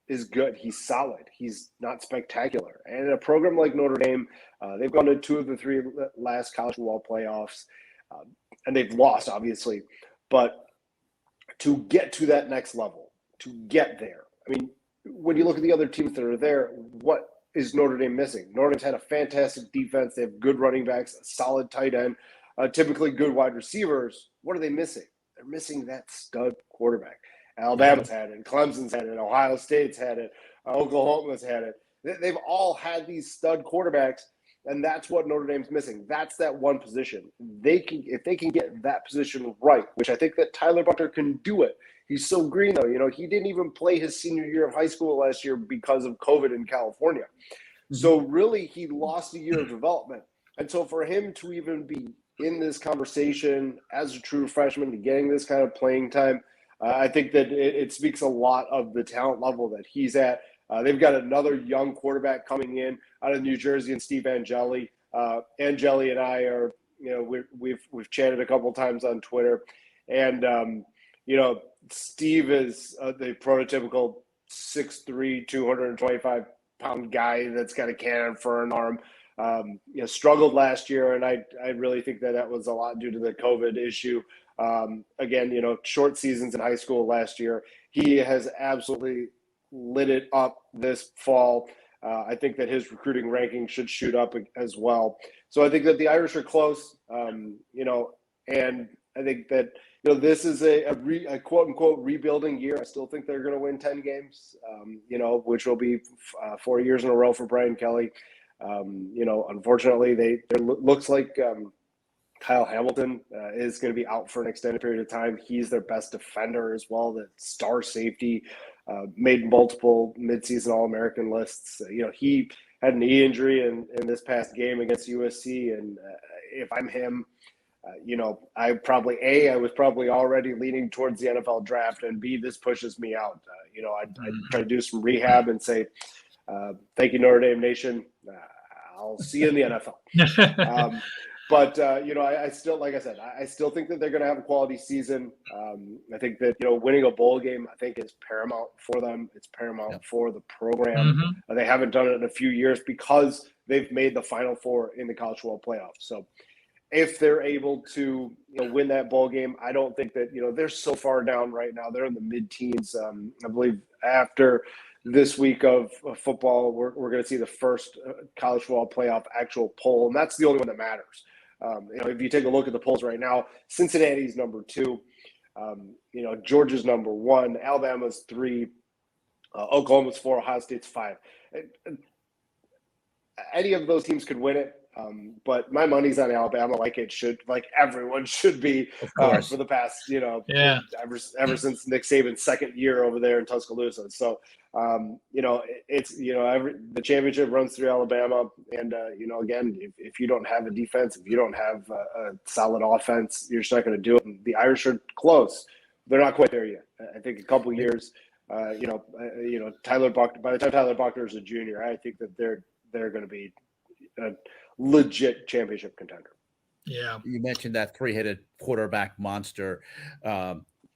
is good. He's solid. He's not spectacular. And in a program like Notre Dame, they've gone to 2 of the 3 last college football playoffs, and they've lost, obviously. But to get to that next level, to get there, I mean, when you look at the other teams that are there, what is Notre Dame missing? Notre Dame's had a fantastic defense. They have good running backs, a solid tight end, typically good wide receivers. What are they missing? They're missing that stud quarterback. Alabama's had it. Clemson's had it. Ohio State's had it. Oklahoma's had it. They've all had these stud quarterbacks, and that's what Notre Dame's missing. That's that one position. If they can get that position right, which I think that Tyler Buckner can do it. He's so green, though. He didn't even play his senior year of high school last year because of COVID in California. Mm-hmm. So really, he lost a year of development. And so for him to even be in this conversation as a true freshman, getting this kind of playing time, I think that it speaks a lot of the talent level that he's at. They've got another young quarterback coming in out of New Jersey, and Steve Angeli. Angeli and I are, we've chatted a couple times on Twitter, and Steve is the prototypical 6'3", 225-pound guy that's got a cannon for an arm. Struggled last year, and I really think that was a lot due to the COVID issue. Again, short seasons in high school last year. He has absolutely lit it up this fall. I think that his recruiting ranking should shoot up as well. So I think that the Irish are close, and I think that this is a quote unquote rebuilding year. I still think they're going to win 10 games, which will be 4 years in a row for Brian Kelly. Unfortunately, it looks like Kyle Hamilton is going to be out for an extended period of time. He's their best defender as well, the star safety, made multiple midseason All-American lists. He had a knee injury in this past game against USC, and if I'm him, I was probably already leaning towards the NFL draft, and B, this pushes me out. I'd try to do some rehab and say, thank you, Notre Dame Nation. I'll see you in the NFL. But I still, like I said, I still think that they're going to have a quality season. I think that, winning a bowl game, I think is paramount for them. It's paramount for the program. Mm-hmm. They haven't done it in a few years because they've made the Final Four in the College Football Playoff. So if they're able to win that bowl game, I don't think that, they're so far down right now. They're in the mid-teens. I believe after this week of football, we're going to see the first College Football Playoff actual poll, and that's the only one that matters. If you take a look at the polls right now, Cincinnati's number 2, Georgia's number 1, Alabama's 3, Oklahoma's 4, Ohio State's 5. Any of those teams could win it, but my money's on Alabama, like everyone should be for the past, ever since Nick Saban's second year over there in Tuscaloosa. So, the championship runs through Alabama, and again, if you don't have a defense, if you don't have a solid offense, you're just not going to do it. And the Irish are close; they're not quite there yet. I think a couple years, Tyler Buckner. By the time Tyler Buckner is a junior, I think that they're going to be a legit championship contender. Yeah, you mentioned that three-headed quarterback monster.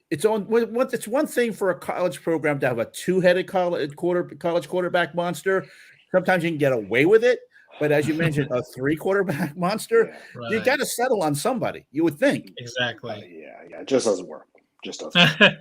It's one thing for a college program to have a two-headed college quarterback monster. Sometimes you can get away with it, but as you mentioned, a three-quarterback monster, you got to settle on somebody. You would think. Exactly. Yeah, it just doesn't work. Just doesn't work.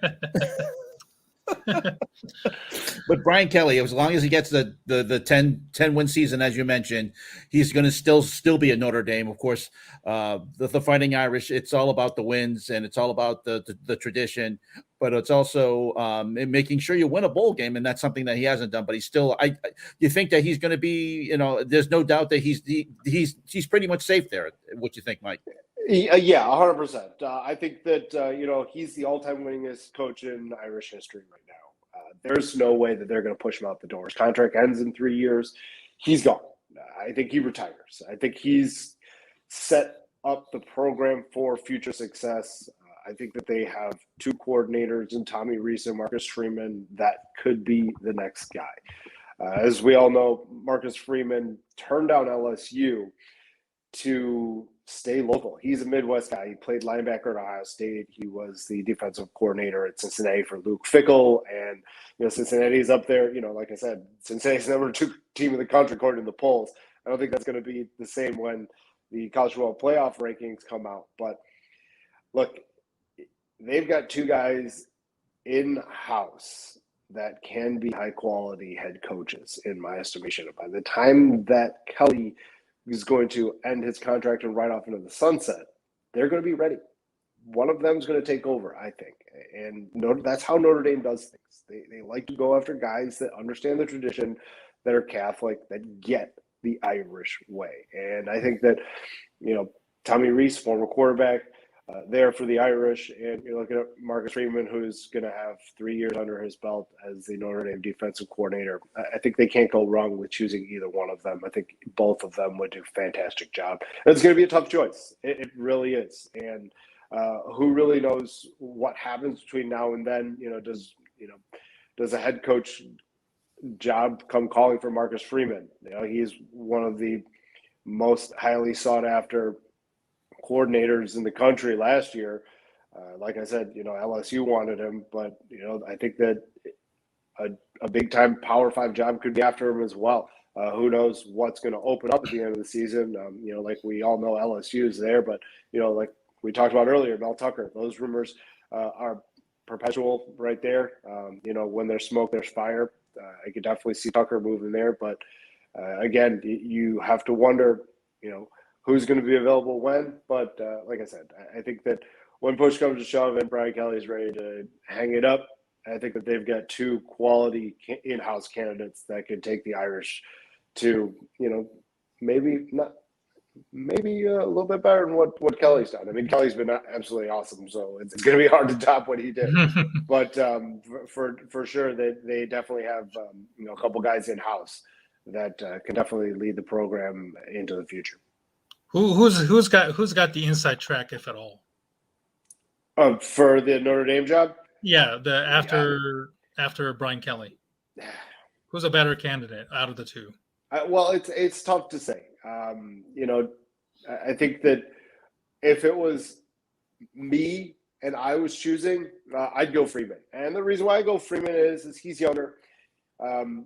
But Brian Kelly, as long as he gets the 10-win season, as you mentioned, he's going to still be at Notre Dame. Of course, the Fighting Irish, it's all about the wins and it's all about the tradition, but it's also making sure you win a bowl game, and that's something that he hasn't done. But he's still, you think that he's going to be, there's no doubt that he's pretty much safe there. What you think, Mike? Yeah, 100%. I think that, he's the all-time winningest coach in Irish history right now. There's no way that they're going to push him out the door. His contract ends in 3 years. He's gone. I think he retires. I think he's set up the program for future success. I think that they have two coordinators in Tommy Rees and Marcus Freeman that could be the next guy. As we all know, Marcus Freeman turned down LSU to stay local. He's a Midwest guy. He played linebacker at Ohio State. He was the defensive coordinator at Cincinnati for Luke Fickell. And, Cincinnati's up there. Like I said, Cincinnati's number 2 team in the country according to the polls. I don't think that's going to be the same when the college football playoff rankings come out. But look, they've got 2 guys in-house that can be high-quality head coaches, in my estimation. By the time that Kelly is going to end his contract and ride off into the sunset, they're going to be ready. One of them is going to take over, I think. And that's how Notre Dame does things. They like to go after guys that understand the tradition, that are Catholic, that get the Irish way. And I think that, Tommy Rees, former quarterback, there for the Irish, and you're looking at Marcus Freeman, who's going to have 3 years under his belt as the Notre Dame defensive coordinator. I think they can't go wrong with choosing either one of them. I think both of them would do a fantastic job. It's going to be a tough choice. It really is. And who really knows what happens between now and then? Does a head coach job come calling for Marcus Freeman. He's one of the most highly sought after coordinators in the country last year. Like I said, LSU wanted him, but I think that a big time Power 5 job could be after him as well. Who knows what's going to open up at the end of the season? Like we all know LSU is there, but like we talked about earlier, Mel Tucker. Those rumors are perpetual right there. When there's smoke, there's fire. I could definitely see Tucker moving there, but again, you have to wonder, who's going to be available when. But like I said, I think that when push comes to shove and Brian Kelly's ready to hang it up, I think that they've got two quality in-house candidates that could take the Irish to, maybe a little bit better than what Kelly's done. I mean, Kelly's been absolutely awesome, so it's going to be hard to top what he did. But for sure, they definitely have a couple guys in-house that can definitely lead the program into the future. Who's got the inside track, if at all? For the Notre Dame job? Yeah, after Brian Kelly, who's a better candidate out of the two? Well, it's tough to say. I think that if it was me and I was choosing, I'd go Freeman. And the reason why I go Freeman is he's younger.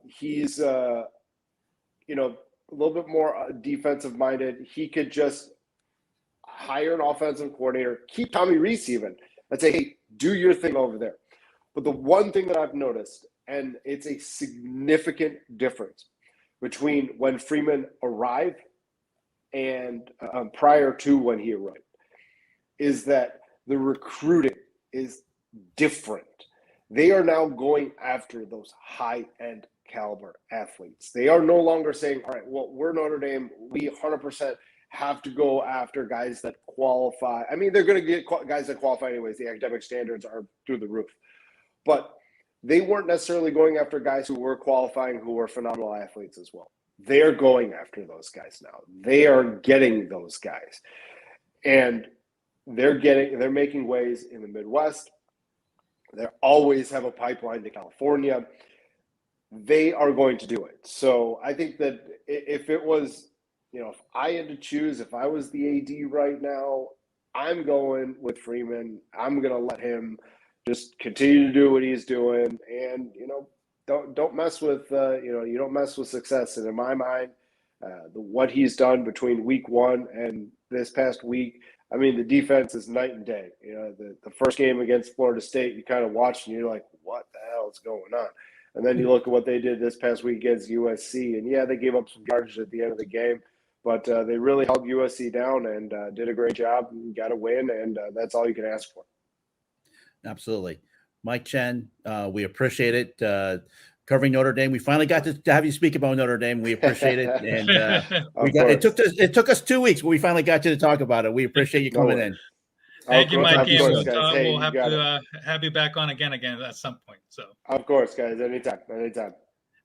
He's a little bit more defensive minded. He could just hire an offensive coordinator, keep Tommy Rees even, and say, hey, do your thing over there. But the one thing that I've noticed, and it's a significant difference between when Freeman arrived and prior to when he arrived, is that the recruiting is different. They are now going after those high-end caliber athletes. They are no longer saying, all right, well, we're Notre Dame. We 100% have to go after guys that qualify. I mean, they're going to get guys that qualify anyways. The academic standards are through the roof. But they weren't necessarily going after guys who were qualifying, who were phenomenal athletes as well. They're going after those guys now. They are getting those guys. And they're making waves in the Midwest. They always have a pipeline to California. They are going to do it. So I think that if it was, if I had to choose, if I was the AD right now, I'm going with Freeman. I'm going to let him just continue to do what he's doing, and don't mess with you don't mess with success. And in my mind, what he's done between week 1 and this past week, I mean, the defense is night and day. The first game against Florida State, you kind of watched and you're like, what the hell is going on? And then you look at what they did this past week against USC, and yeah, they gave up some yardage at the end of the game, but they really held USC down and did a great job and got a win, and that's all you can ask for. Absolutely. Mike Chen, we appreciate it. Covering Notre Dame. We finally got to have you speak about Notre Dame. We appreciate it. And it took us 2 weeks, but we finally got you to talk about it. We appreciate you coming in. Thank you, Mike. We'll have to have you back on again at some point. So of course, guys, anytime.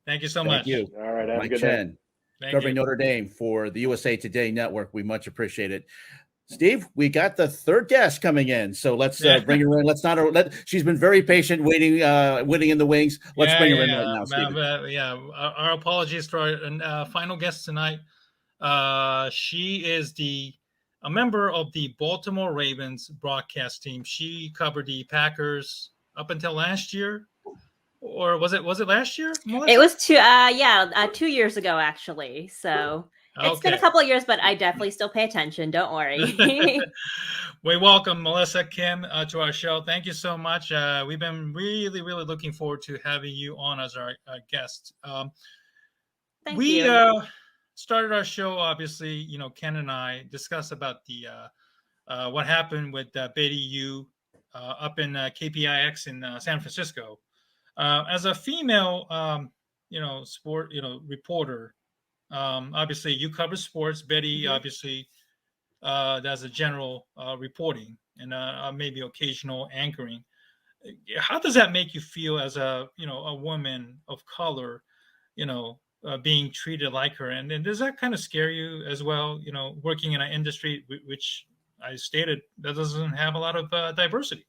Thank you so much. Thank you. All right, have Mike a good Chen, day. covering Notre Dame for the USA Today Network. We much appreciate it. Steve, we got the third guest coming in, so let's bring her in. She's been very patient, waiting in the wings. Let's bring her in right now, Steve. Our apologies to our final guest tonight. She is a member of the Baltimore Ravens broadcast team. She covered the Packers up until last year, or was it last year, Melissa? It was 2 years ago, actually. So. It's been a couple of years, but I definitely still pay attention. Don't worry. We welcome Melissa Kim to our show. Thank you so much. We've been really, really looking forward to having you on as our guest. Thank you. Started our show, obviously, Ken and I discussed about the what happened with Betty Yu up in KPIX in San Francisco. As a female, sport, reporter, obviously you cover sports. Betty obviously does a general reporting and maybe occasional anchoring. How does that make you feel as a woman of color, being treated like her? And does that kind of scare you as well, working in an industry which I stated that doesn't have a lot of diversity?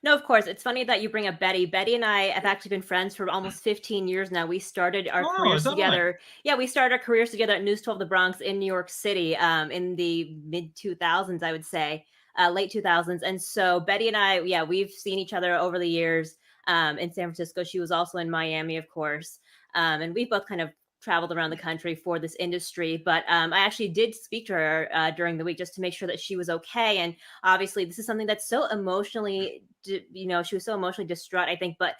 No, of course. It's funny that you bring up Betty. Betty and I have actually been friends for almost 15 years now. We started our careers together. Right? Yeah, we started our careers together at News 12 The Bronx in New York City in the mid 2000s, I would say, late 2000s. And so Betty and I, yeah, we've seen each other over the years in San Francisco. She was also in Miami, of course. And we both kind of traveled around the country for this industry, but I actually did speak to her during the week just to make sure that she was okay. And obviously this is something that's so emotionally, she was so emotionally distraught, I think, but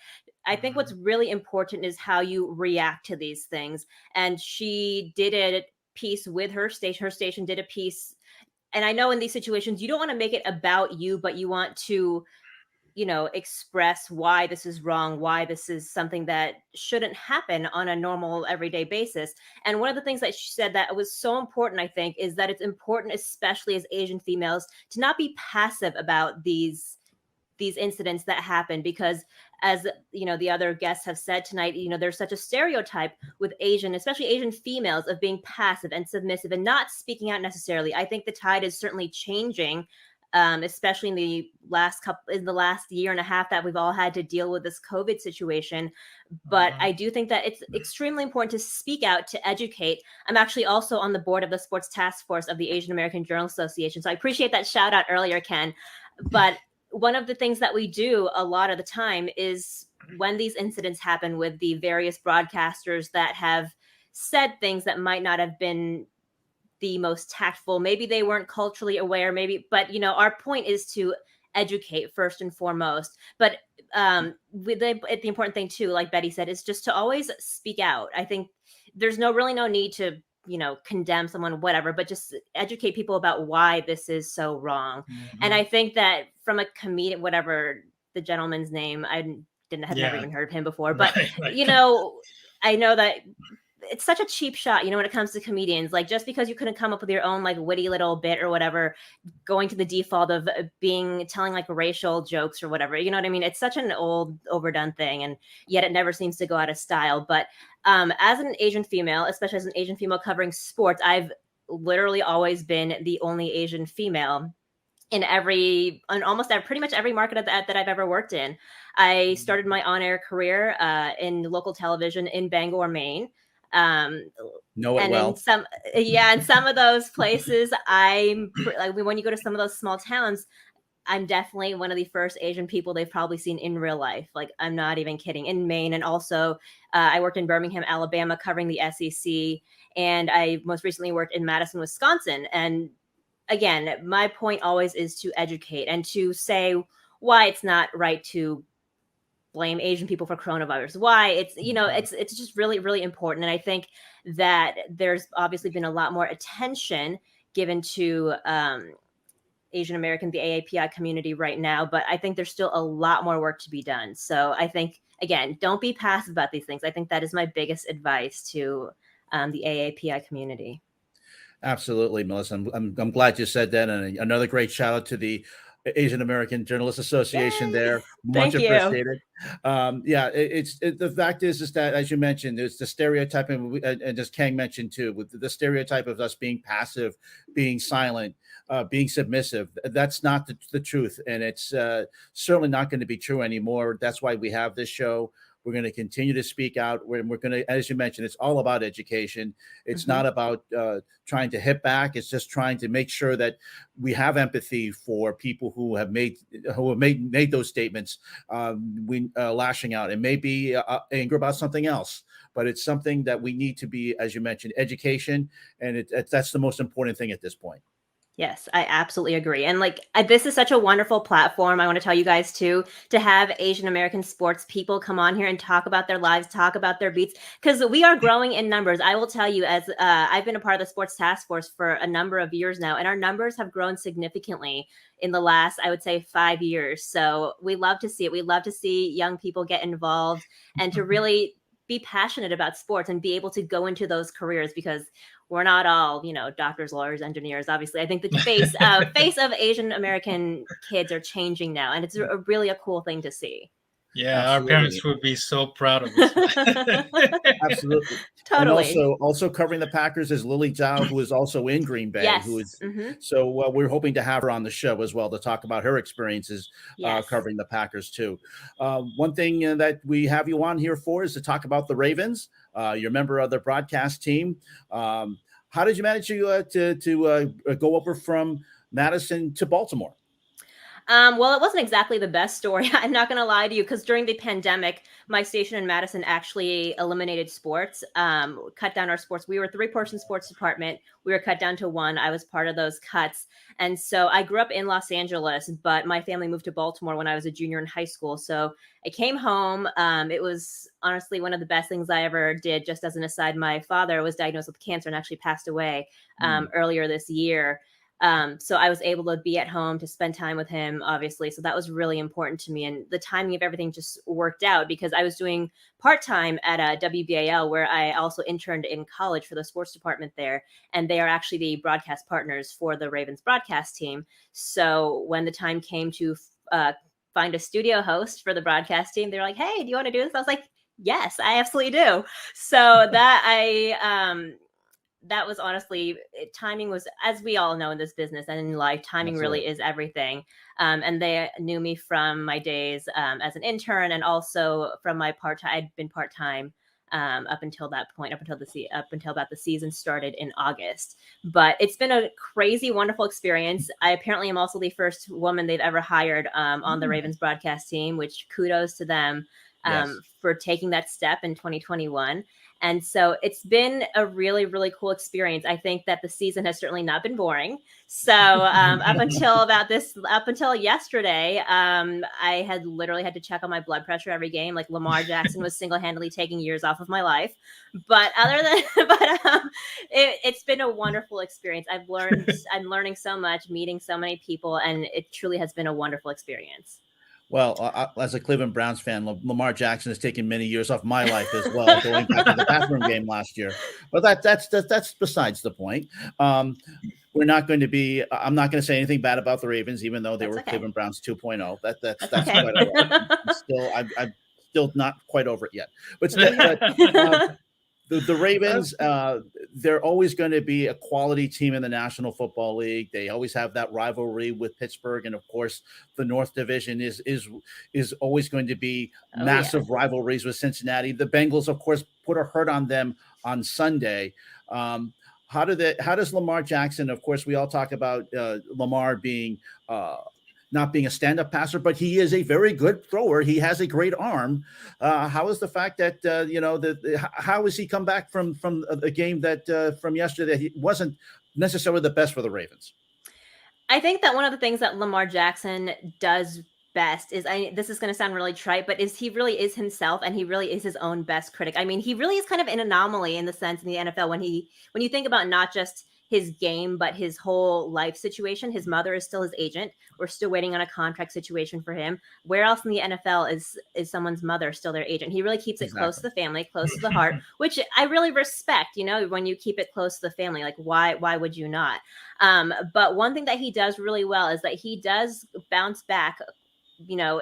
I think what's really important is how you react to these things. And she did a piece with her station did a piece. And I know in these situations, you don't want to make it about you, but you want to express why this is wrong, why this is something that shouldn't happen on a normal everyday basis. And one of the things that she said that was so important, I think, is that it's important, especially as Asian females, to not be passive about these incidents that happen, because as the other guests have said tonight, there's such a stereotype with especially Asian females, of being passive and submissive and not speaking out necessarily. I think the tide is certainly changing. Especially in the last year and a half that we've all had to deal with this COVID situation. But I do think that it's extremely important to speak out, to educate. I'm actually also on the board of the sports task force of the Asian American Journalists Association. So I appreciate that shout out earlier, Ken. But one of the things that we do a lot of the time is when these incidents happen with the various broadcasters that have said things that might not have been the most tactful, maybe they weren't culturally aware, but our point is to educate first and foremost. But the important thing too, like Betty said, is just to always speak out. I think there's really no need to condemn someone, whatever, but just educate people about why this is so wrong. And I think that from a comedian, whatever the gentleman's name, I have never even heard of him before, but I know that it's such a cheap shot, when it comes to comedians. Like, just because you couldn't come up with your own like witty little bit or whatever, going to the default of telling like racial jokes or whatever, you know what I mean? It's such an old, overdone thing, and yet it never seems to go out of style. But as an Asian female, especially as an Asian female covering sports, I've literally always been the only Asian female in pretty much every market that I've ever worked in. I started my on-air career in local television in Bangor, Maine. Know it well. In some of those places, when you go to some of those small towns, I'm definitely one of the first Asian people they've probably seen in real life. Like, I'm not even kidding. In Maine, and also I worked in Birmingham, Alabama, covering the SEC, and I most recently worked in Madison, Wisconsin. And again, my point always is to educate and to say why it's not right to blame Asian people for coronavirus, why it's it's just really, really important. And I think that there's obviously been a lot more attention given to Asian American, the AAPI community right now, but I think there's still a lot more work to be done. So I think, again, don't be passive about these things. I think that is my biggest advice to the AAPI community. Absolutely, Melissa. I'm glad you said that. And another great shout out to the Asian American Journalists Association. Yay! There. Much appreciated. The fact is that, as you mentioned, there's the stereotype, and as Khang mentioned too, with the stereotype of us being passive, being silent, being submissive. That's not the truth. And it's certainly not going to be true anymore. That's why we have this show. We're going to continue to speak out. We're going to, as you mentioned, it's all about education. It's not about trying to hit back. It's just trying to make sure that we have empathy for people who have made those statements, lashing out. It may be anger about something else, but it's something that we need to be, as you mentioned, education, and that's the most important thing at this point. Yes, I absolutely agree. And this is such a wonderful platform. I want to tell you guys too, to have Asian American sports people come on here and talk about their lives, talk about their beats, because we are growing in numbers. I will tell you, as I've been a part of the sports task force for a number of years now, and our numbers have grown significantly in the last, I would say, 5 years. So we love to see it. We love to see young people get involved and to really be passionate about sports and be able to go into those careers, because we're not all, doctors, lawyers, engineers. Obviously, I think the face of Asian American kids are changing now, and it's really a cool thing to see. Yeah, our parents would be so proud of us. Absolutely. Totally. And also covering the Packers is Lily Zhao, who is also in Green Bay. Yes. Who is Mm-hmm. so we're hoping to have her on the show as well to talk about her experiences Yes. covering the Packers too. One thing that we have you on here for is to talk about the Ravens. You're a member of the broadcast team. How did you manage to go over from Madison to Baltimore? Well, it wasn't exactly the best story. I'm not going to lie to you, because during the pandemic, my station in Madison actually eliminated sports, cut down our sports. We were a 3-person sports department. We were cut down to 1. I was part of those cuts. And so I grew up in Los Angeles, but my family moved to Baltimore when I was a junior in high school. So I came home. It was honestly one of the best things I ever did. Just as an aside, my father was diagnosed with cancer and actually passed away earlier this year. So I was able to be at home to spend time with him, obviously. So that was really important to me. And the timing of everything just worked out, because I was doing part-time at WBAL, where I also interned in college for the sports department there. And they are actually the broadcast partners for the Ravens broadcast team. So when the time came to find a studio host for the broadcast team, they were like, hey, do you want to do this? I was like, yes, I absolutely do. So that was honestly, timing was, as we all know in this business and in life, timing really is everything. And they knew me from my days as an intern, and also from my part-time. I'd been part-time up until that point, up until about the season started in August. But it's been a crazy, wonderful experience. I apparently am also the first woman they've ever hired on the Ravens broadcast team, which kudos to them for taking that step in 2021. And so it's been a really, really cool experience. I think that the season has certainly not been boring. So up until yesterday, I had literally had to check on my blood pressure every game. Like Lamar Jackson was single-handedly taking years off of my life. But it's been a wonderful experience. I'm learning so much, meeting so many people, and it truly has been a wonderful experience. Well, as a Cleveland Browns fan, Lamar Jackson has taken many years off my life as well, going back to the bathroom game last year. But that's besides the point. We're not going to be. I'm not going to say anything bad about the Ravens, even though they were okay. Cleveland Browns 2.0. That's okay. Quite all right. I'm still not quite over it yet. But the Ravens, they're always going to be a quality team in the National Football League. They always have that rivalry with Pittsburgh, and of course, the North Division is always going to be massive rivalries with Cincinnati. The Bengals, of course, put a hurt on them on Sunday. How does Lamar Jackson? Of course, we all talk about Lamar being not being a stand-up passer, but he is a very good thrower. He has a great arm. How is the fact that how has he come back from a game that from yesterday he wasn't necessarily the best for the Ravens? I think that one of the things that Lamar Jackson does best is, this is going to sound really trite, but he really is himself, and he really is his own best critic. I mean, he really is kind of an anomaly in the sense in the NFL when you think about not just his game, but his whole life situation. His mother is still his agent. We're still waiting on a contract situation for him. Where else in the NFL is someone's mother still their agent? He really keeps it close to the family, close to the heart, which I really respect, when you keep it close to the family, like why would you not? But one thing that he does really well is that he does bounce back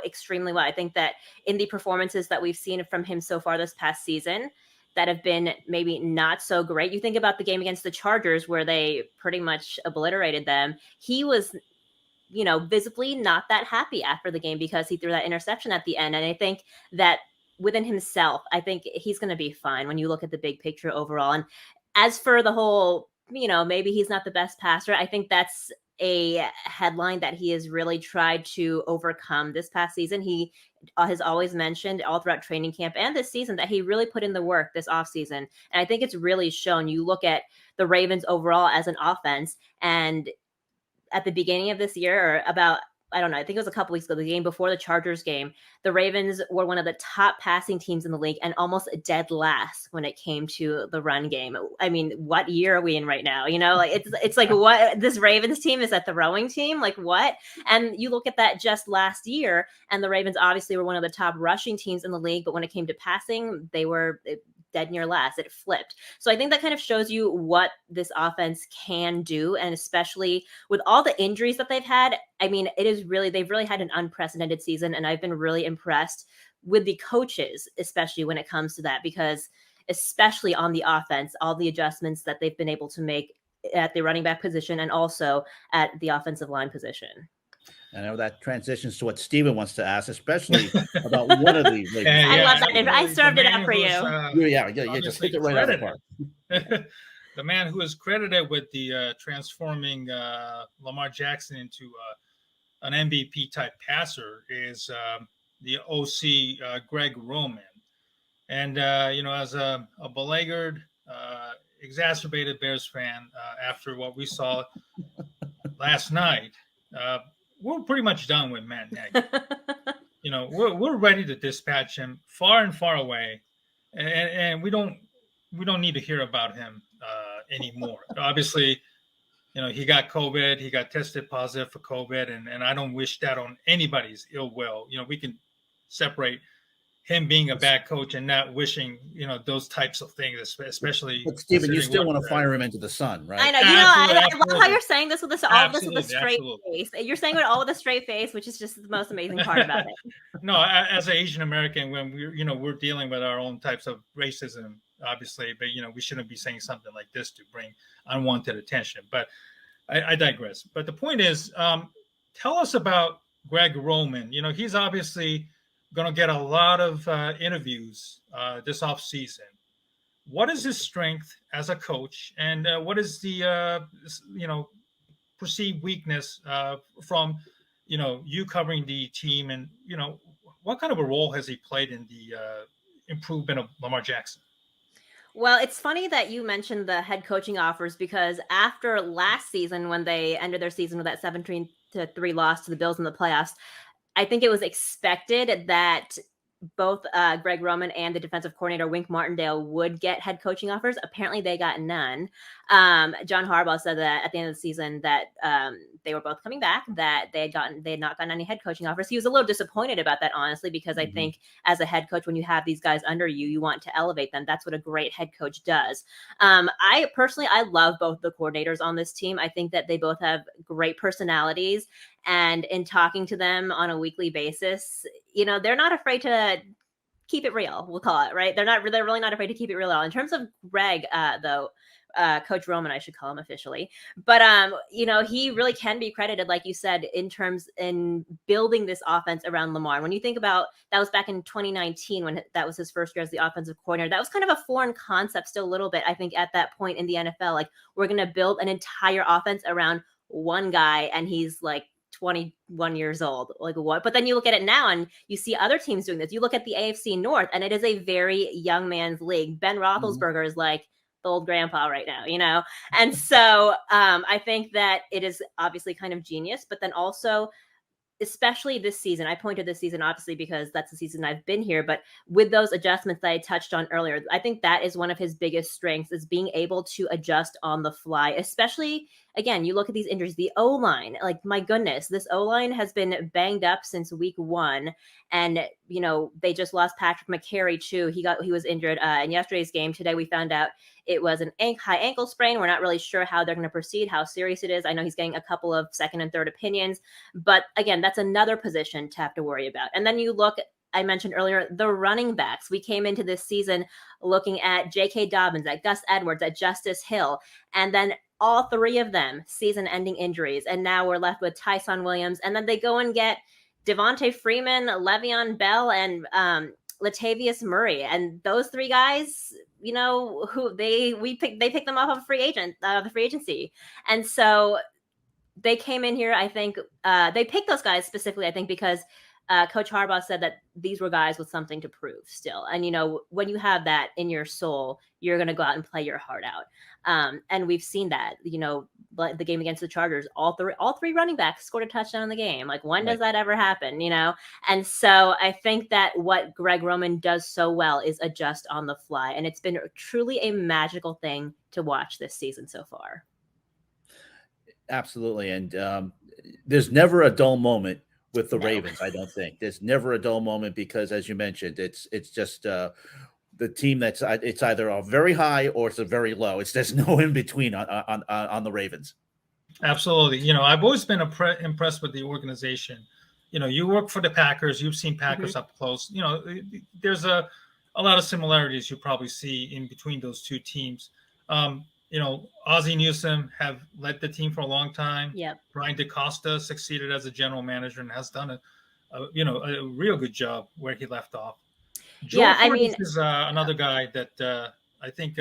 extremely well. I think that in the performances that we've seen from him so far this past season that have been maybe not so great. You think about the game against the Chargers where they pretty much obliterated them. He was, visibly not that happy after the game because he threw that interception at the end. And I think that within himself, I think he's going to be fine when you look at the big picture overall. And as for the whole, maybe he's not the best passer, I think that's a headline that he has really tried to overcome this past season. He has always mentioned all throughout training camp and this season that he really put in the work this offseason. And I think it's really shown. You look at the Ravens overall as an offense, and at the beginning of this year, or about, I don't know, I think it was a couple weeks ago, the game before the Chargers game, the Ravens were one of the top passing teams in the league and almost dead last when it came to the run game. I mean, what year are we in right now? It's like, what, this Ravens team is that the rowing team? Like what? And you look at that just last year, and the Ravens obviously were one of the top rushing teams in the league, but when it came to passing, they were dead near last. It flipped. So I think that kind of shows you what this offense can do. And especially with all the injuries that they've had, I mean, they've really had an unprecedented season. And I've been really impressed with the coaches, especially when it comes to that, because especially on the offense, all the adjustments that they've been able to make at the running back position and also at the offensive line position. I know that transitions to what Steven wants to ask, especially about one of the Ravens. I love that. I served it up for you. Yeah, just hit it right out of the park. The man who is credited with the transforming Lamar Jackson into an MVP type passer is the OC Greg Roman. And, as a beleaguered, exacerbated Bears fan, after what we saw last night, we're pretty much done with Matt Nagy. We're ready to dispatch him far and far away, and we don't need to hear about him anymore. Obviously, he got COVID. He got tested positive for COVID, and I don't wish that on anybody's ill will. We can separate him being a bad coach and not wishing, those types of things, especially. But Steven, you still want to fire him into the sun, right? I know. I love how you're saying this with all this with a straight face. You're saying it all with a straight face, which is just the most amazing part about it. No, as an Asian American, when we're dealing with our own types of racism, obviously, but we shouldn't be saying something like this to bring unwanted attention. But I digress. But the point is, tell us about Greg Roman. He's obviously going to get a lot of interviews this offseason. What is his strength as a coach, and what is the perceived weakness from you covering the team, and what kind of a role has he played in the improvement of Lamar Jackson? Well, it's funny that you mentioned the head coaching offers, because after last season, when they ended their season with that 17-3 loss to the Bills in the playoffs, I think it was expected that both Greg Roman and the defensive coordinator Wink Martindale would get head coaching offers. Apparently they got none. John Harbaugh said that at the end of the season that they were both coming back, that they had not gotten any head coaching offers. He was a little disappointed about that, honestly, because I think as a head coach, when you have these guys under you, you want to elevate them. That's what a great head coach does. I love both the coordinators on this team. I think that they both have great personalities, and in talking to them on a weekly basis, they're not afraid to keep it real. We'll call it, right. They're really not afraid to keep it real at all. In terms of Greg, though, Coach Roman, I should call him officially, but he really can be credited, like you said, in building this offense around Lamar. When you think about that, was back in 2019 when that was his first year as the offensive coordinator. That was kind of a foreign concept still a little bit, I think, at that point in the NFL. Like, we're going to build an entire offense around one guy, and he's like 21 years old. Like, what? But then you look at it now and you see other teams doing this. You look at the AFC North, and it is a very young man's league. Ben Roethlisberger is like the old grandpa right now, And so I think that it is obviously kind of genius, but then also, especially this season, I point to this season, obviously, because that's the season I've been here, but with those adjustments that I touched on earlier, I think that is one of his biggest strengths, is being able to adjust on the fly, especially, again, you look at these injuries, the O-line, like, my goodness, this O-line has been banged up since week 1. And, they just lost Patrick McCary too. He was injured in yesterday's game. Today, we found out it was an high ankle sprain. We're not really sure how they're going to proceed, how serious it is. I know he's getting a couple of second and third opinions, but again, that's another position to have to worry about. And then you look, I mentioned earlier, the running backs. We came into this season looking at J.K. Dobbins, at Gus Edwards, at Justice Hill, and then all 3 of them season-ending injuries. And now we're left with Tyson Williams, and then they go and get Devontae Freeman, Le'Veon Bell, and Latavius Murray. And those 3 guys, who they picked them off of the free agency. And so they came in here, I think they picked those guys specifically, I think, because Coach Harbaugh said that these were guys with something to prove still. And, when you have that in your soul, you're going to go out and play your heart out. And we've seen that, the game against the Chargers, all three running backs scored a touchdown in the game. Like, when does that ever happen, And so I think that what Greg Roman does so well is adjust on the fly. And it's been truly a magical thing to watch this season so far. Absolutely. And there's never a dull moment with the Ravens. I don't think there's never a dull moment, because, as you mentioned, it's just the team it's either a very high or it's a very low. There's no in between on the Ravens. Absolutely. I've always been impressed with the organization. you work for the Packers. You've seen Packers up close. There's a lot of similarities you probably see in between those two teams. Ozzie Newsome have led the team for a long time. Yep. Brian DeCosta succeeded as a general manager and has done a real good job where he left off. Joe Hortitz is another guy that I think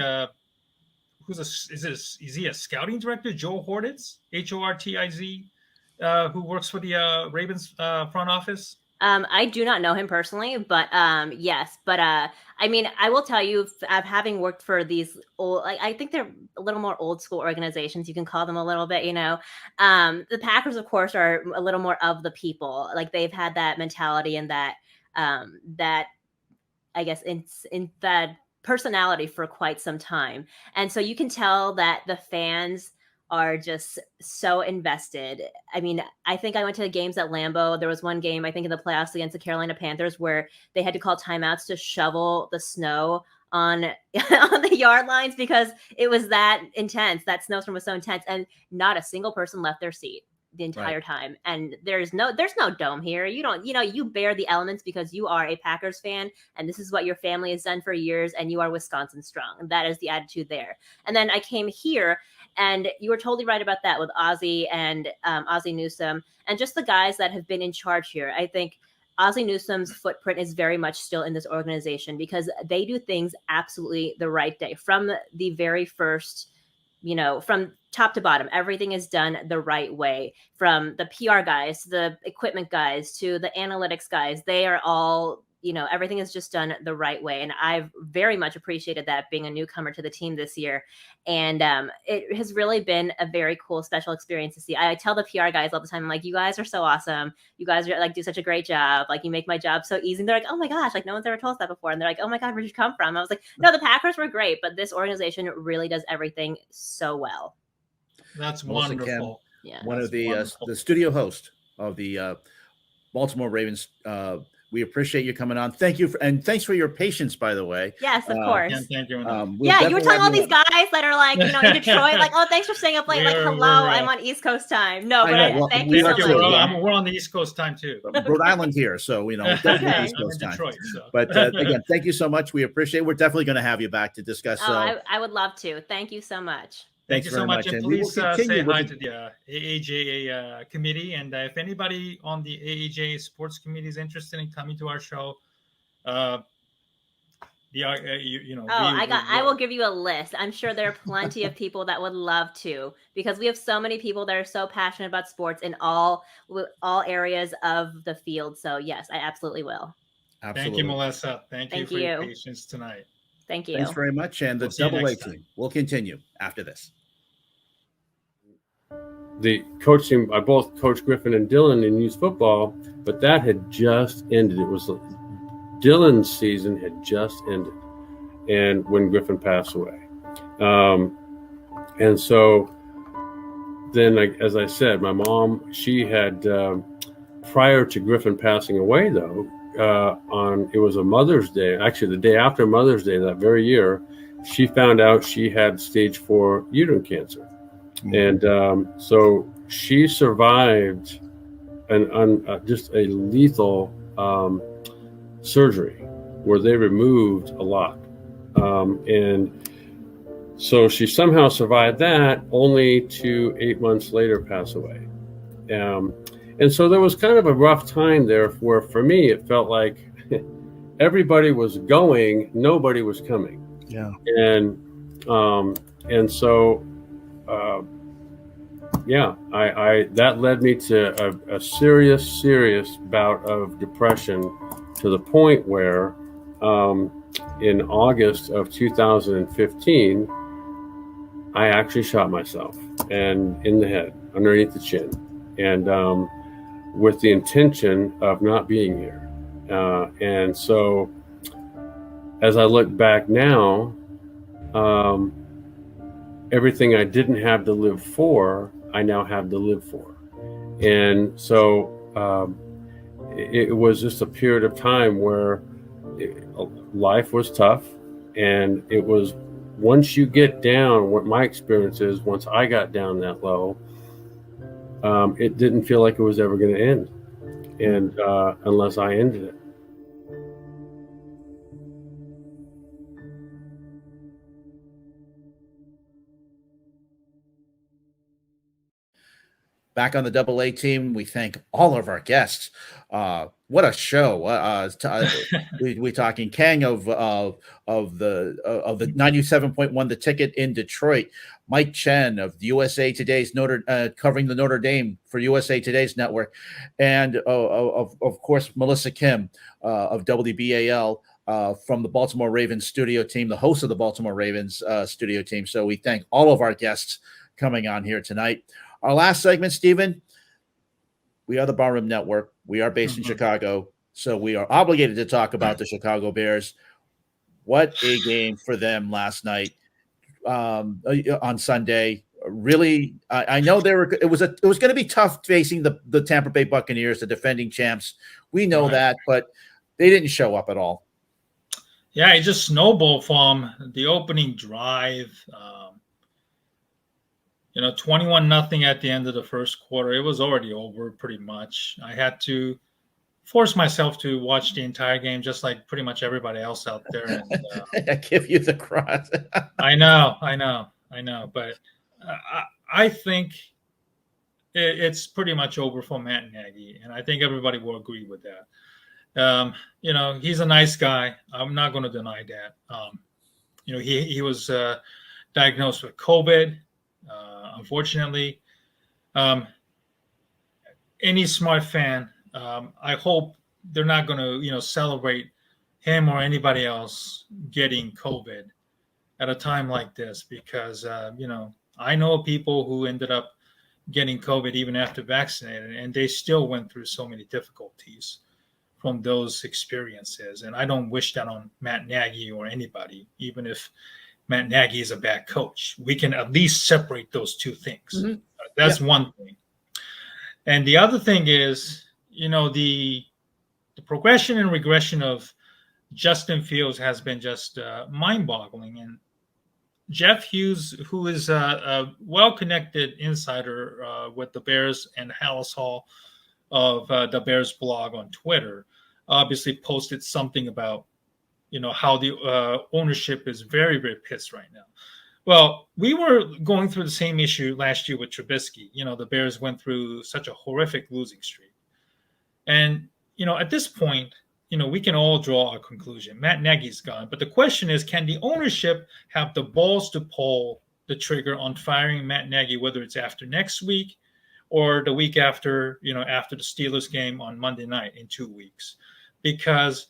is he a scouting director? Joe Hortitz, Hortiz, who works for the Ravens front office. I do not know him personally, but yes. But I will tell you, having worked for these old, I think they're a little more old school organizations. You can call them a little bit, The Packers, of course, are a little more of the people. Like they've had that mentality and that I guess in that personality for quite some time, and so you can tell that the fans are just so invested. I mean, I think I went to the games at Lambeau. There was one game, I think in the playoffs against the Carolina Panthers, where they had to call timeouts to shovel the snow on the yard lines because it was that intense. That snowstorm was so intense, and not a single person left their seat the entire time. And there's no dome here. You bear the elements because you are a Packers fan, and this is what your family has done for years, and you are Wisconsin strong. And that is the attitude there. And then I came here, and you were totally right about that with Ozzie and Ozzie Newsome and just the guys that have been in charge here. I think Ozzie Newsome's footprint is very much still in this organization because they do things absolutely the right day from the very first, from top to bottom. Everything is done the right way, from the PR guys to the equipment guys to the analytics guys. They are all, everything is just done the right way. And I've very much appreciated that being a newcomer to the team this year. And it has really been a very cool, special experience to see. I tell the PR guys all the time, I'm like, you guys are so awesome. You guys are do such a great job. Like, you make my job so easy. And they're like, oh my gosh, no one's ever told us that before. And they're like, oh my God, where'd you come from? I was like, no, the Packers were great, but this organization really does everything so well. That's wonderful. One of the studio host of the Baltimore Ravens. We appreciate you coming on. Thank you, and thanks for your patience, by the way. Yes, of course. Thank you. You were telling all these guys that are in Detroit, oh, thanks for staying up late. Hello, I'm on East Coast time. No, but thank you so much. We're on the East Coast time too. Rhode Island here, so definitely East Coast time. Detroit, so. But again, thank you so much. We appreciate it. We're definitely going to have you back to discuss. I would love to. Thank you so much. Thank you so much. And please say hi to the AAJ committee. And if anybody on the AAJ sports committee is interested in coming to our show, I will give you a list. I'm sure there are plenty of people that would love to, because we have so many people that are so passionate about sports in all areas of the field. So yes, I absolutely will. Absolutely. Thank you, Melissa. Thank you for your patience tonight. Thank you. Thanks very much. And the Double A team will continue after this. The coaching, I both coached Griffin and Dylan in youth football, but that had just ended. It was Dylan's season had just ended, and when Griffin passed away, and so then, as I said, my mom, she had prior to Griffin passing away, though, it was a Mother's Day, actually the day after Mother's Day that very year, she found out she had stage 4 uterine cancer. And so she survived just a lethal surgery where they removed a lot. And so she somehow survived that, only to 8 months later pass away. And so there was kind of a rough time there where for me it felt like everybody was going, nobody was coming. Yeah. And so I that led me to a serious bout of depression, to the point where in August of 2015 I actually shot myself and in the head, underneath the chin, and with the intention of not being here. And so as I look back now, everything I didn't have to live for, I now have to live for. And so it was just a period of time where life was tough. And it was, once you get down, what my experience is, once I got down that low, it didn't feel like it was ever going to end. and unless I ended it. Back on the Double A team, we thank all of our guests. What a show! We talking Khang of the 97.1 The Ticket in Detroit, Mike Chen of the USA Today's covering the Notre Dame for USA Today's network, and of course Melissa Kim of WBAL from the Baltimore Ravens studio team, the host of the Baltimore Ravens studio team. So we thank all of our guests coming on here tonight. Our last segment, Stephen, we are the Barroom Network. We are based in Chicago, so we are obligated to talk about the Chicago Bears. What a game for them last night on Sunday. Really, I know it was going to be tough facing the Tampa Bay Buccaneers, the defending champs. We know that, but they didn't show up at all. Yeah, it just snowballed from the opening drive. 21-0 at the end of the first quarter. It was already over pretty much. I had to force myself to watch the entire game, just like pretty much everybody else out there. And, I give you the cross. I know. But I think it's pretty much over for Matt Nagy, and I think everybody will agree with that. He's a nice guy. I'm not going to deny that. He was diagnosed with COVID. Unfortunately, any smart fan, I hope they're not going to, celebrate him or anybody else getting COVID at a time like this, because, I know people who ended up getting COVID even after vaccinated, and they still went through so many difficulties from those experiences. And I don't wish that on Matt Nagy or anybody, even if Matt Nagy is a bad coach. We can at least separate those two things. Mm-hmm. That's one thing. And the other thing is, the progression and regression of Justin Fields has been just mind-boggling. And Jeff Hughes, who is a well-connected insider with the Bears and Hallis Hall of the Bears blog on Twitter, obviously posted something about how the ownership is very, very pissed right now. Well, we were going through the same issue last year with Trubisky. The Bears went through such a horrific losing streak. And, at this point, we can all draw a conclusion. Matt Nagy's gone. But the question is, can the ownership have the balls to pull the trigger on firing Matt Nagy, whether it's after next week or the week after, after the Steelers game on Monday night in 2 weeks? Because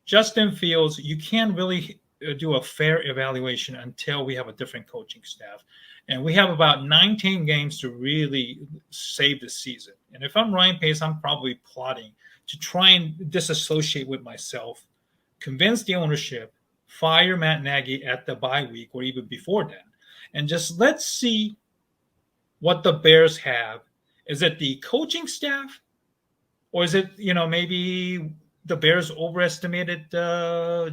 Justin Fields, you can't really do a fair evaluation until we have a different coaching staff. And we have about 19 games to really save the season. And if I'm Ryan Pace, I'm probably plotting to try and disassociate with myself, convince the ownership, fire Matt Nagy at the bye week or even before then. And just let's see what the Bears have. Is it the coaching staff? Or is it, maybe the Bears overestimated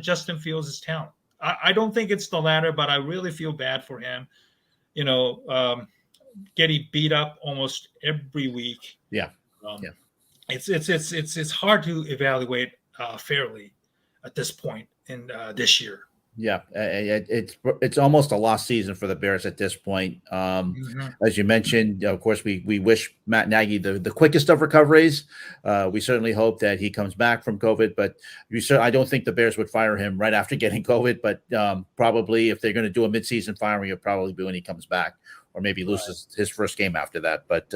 Justin Fields' talent? I don't think it's the latter, but I really feel bad for him. Getting beat up almost every week. It's hard to evaluate fairly at this point in this year. Yeah, it's almost a lost season for the Bears at this point. As you mentioned, of course, we wish Matt Nagy the quickest of recoveries. We certainly hope that he comes back from COVID, but I don't think the Bears would fire him right after getting COVID. But probably if they're going to do a midseason firing, it'll probably be when he comes back, or maybe loses his first game after that. But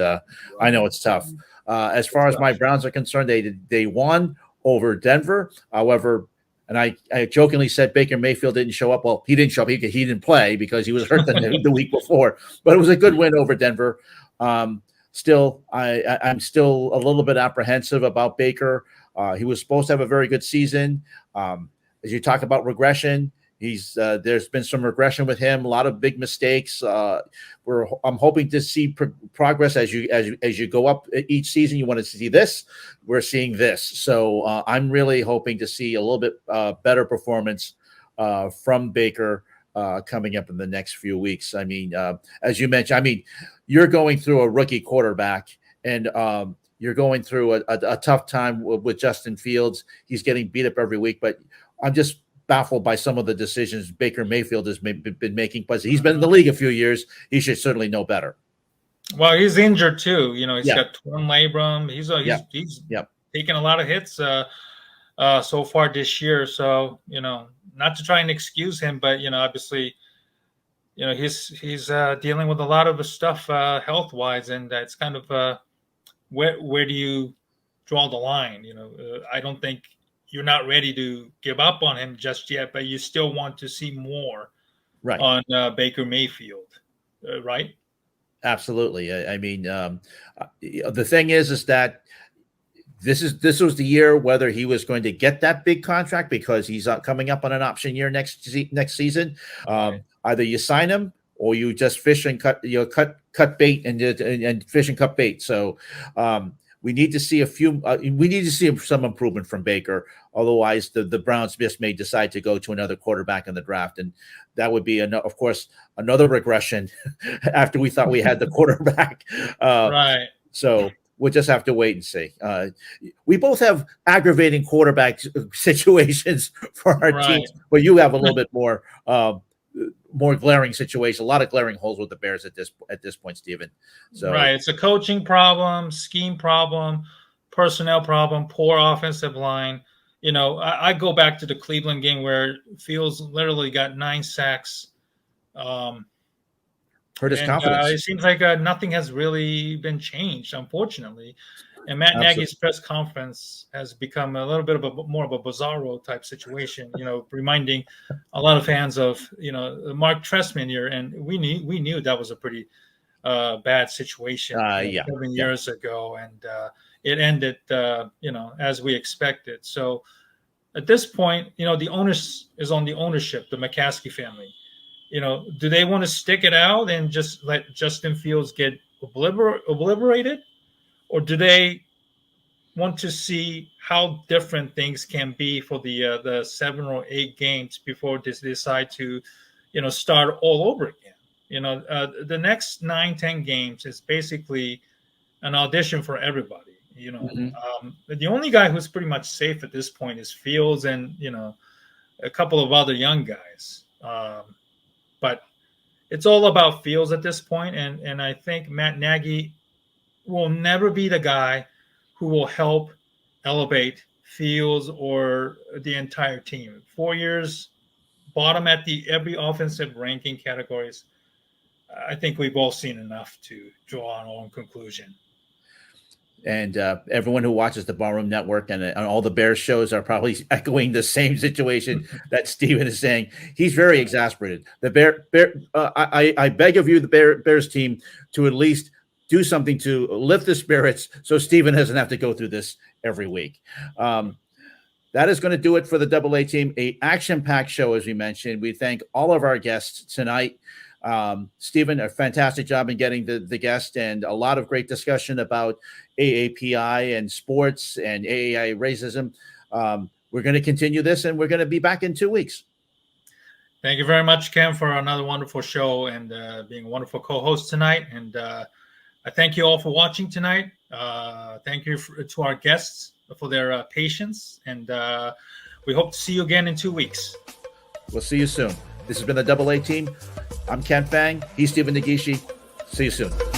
I know it's tough. As far as my Browns are concerned, they won over Denver. However, and I jokingly said Baker Mayfield didn't show up. Well, he didn't show up. He didn't play because he was hurt the week before. But it was a good win over Denver. Still, I'm still a little bit apprehensive about Baker. He was supposed to have a very good season. As you talk about regression, there's been some regression with him. A lot of big mistakes. I'm hoping to see progress as you go up each season. You want to see this. We're seeing this. So I'm really hoping to see a little bit better performance from Baker coming up in the next few weeks. I mean, as you mentioned, you're going through a rookie quarterback, and you're going through a tough time with Justin Fields. He's getting beat up every week, but I'm just baffled by some of the decisions Baker Mayfield has been making. But he's been in the league a few years. He should certainly know better. Well, he's injured too. He's Yeah. got torn labrum. He's Yep. taken a lot of hits so far this year. So not to try and excuse him, but obviously, he's dealing with a lot of stuff health wise, and that's kind of where do you draw the line? I don't think you're not ready to give up on him just yet, but you still want to see more Right. on Baker Mayfield, right? Absolutely. I mean, the thing is that this was the year whether he was going to get that big contract, because he's coming up on an option year next season. Either you sign him or you just fish and cut bait and fish and cut bait. So we need to see some improvement from Baker. Otherwise, the Browns just may decide to go to another quarterback in the draft, and that would be, of course, another regression after we thought we had the quarterback. Right. So we'll just have to wait and see. We both have aggravating quarterback situations for our teams, but you have a little bit more glaring situation, a lot of glaring holes with the Bears at this point, Stephen. So right, it's a coaching problem, scheme problem, personnel problem, poor offensive line. I go back to the Cleveland game where Fields literally got 9 sacks. Hurt his confidence. It seems like nothing has really been changed, unfortunately. And Matt Nagy's press conference has become a little bit of more of a bizarro type situation, reminding a lot of fans of, the Mark Trestman year. And we knew that was a pretty bad situation 7 years ago. And it ended, as we expected. So at this point, the onus is on the ownership, the McCaskey family. Do they want to stick it out and just let Justin Fields get obliterated? Or do they want to see how different things can be for the 7 or 8 games before they decide to, start all over again? The next 9-10 games is basically an audition for everybody. The only guy who's pretty much safe at this point is Fields and a couple of other young guys. But it's all about Fields at this point, and I think Matt Nagy will never be the guy who will help elevate Fields or the entire team. 4 years, bottom at every offensive ranking categories. I think we've all seen enough to draw our own conclusion. And everyone who watches the Ballroom Network and all the Bears shows are probably echoing the same situation that Steven is saying. He's very exasperated. I beg of you, the Bears team, to at least do something to lift the spirits so Steven doesn't have to go through this every week. That is going to do it for the Double A team. A action-packed show, as we mentioned. We thank all of our guests tonight. Stephen, a fantastic job in getting the guest, and a lot of great discussion about AAPI and sports and AAI racism. We're going to continue this, and we're going to be back in 2 weeks. Thank you very much, Ken, for another wonderful show and being a wonderful co-host tonight. And I thank you all for watching tonight. Thank you to our guests for their patience, and we hope to see you again in 2 weeks. We'll see you soon. This has been the Double A team. I'm Ken Fang. He's Stephen Negishi. See you soon.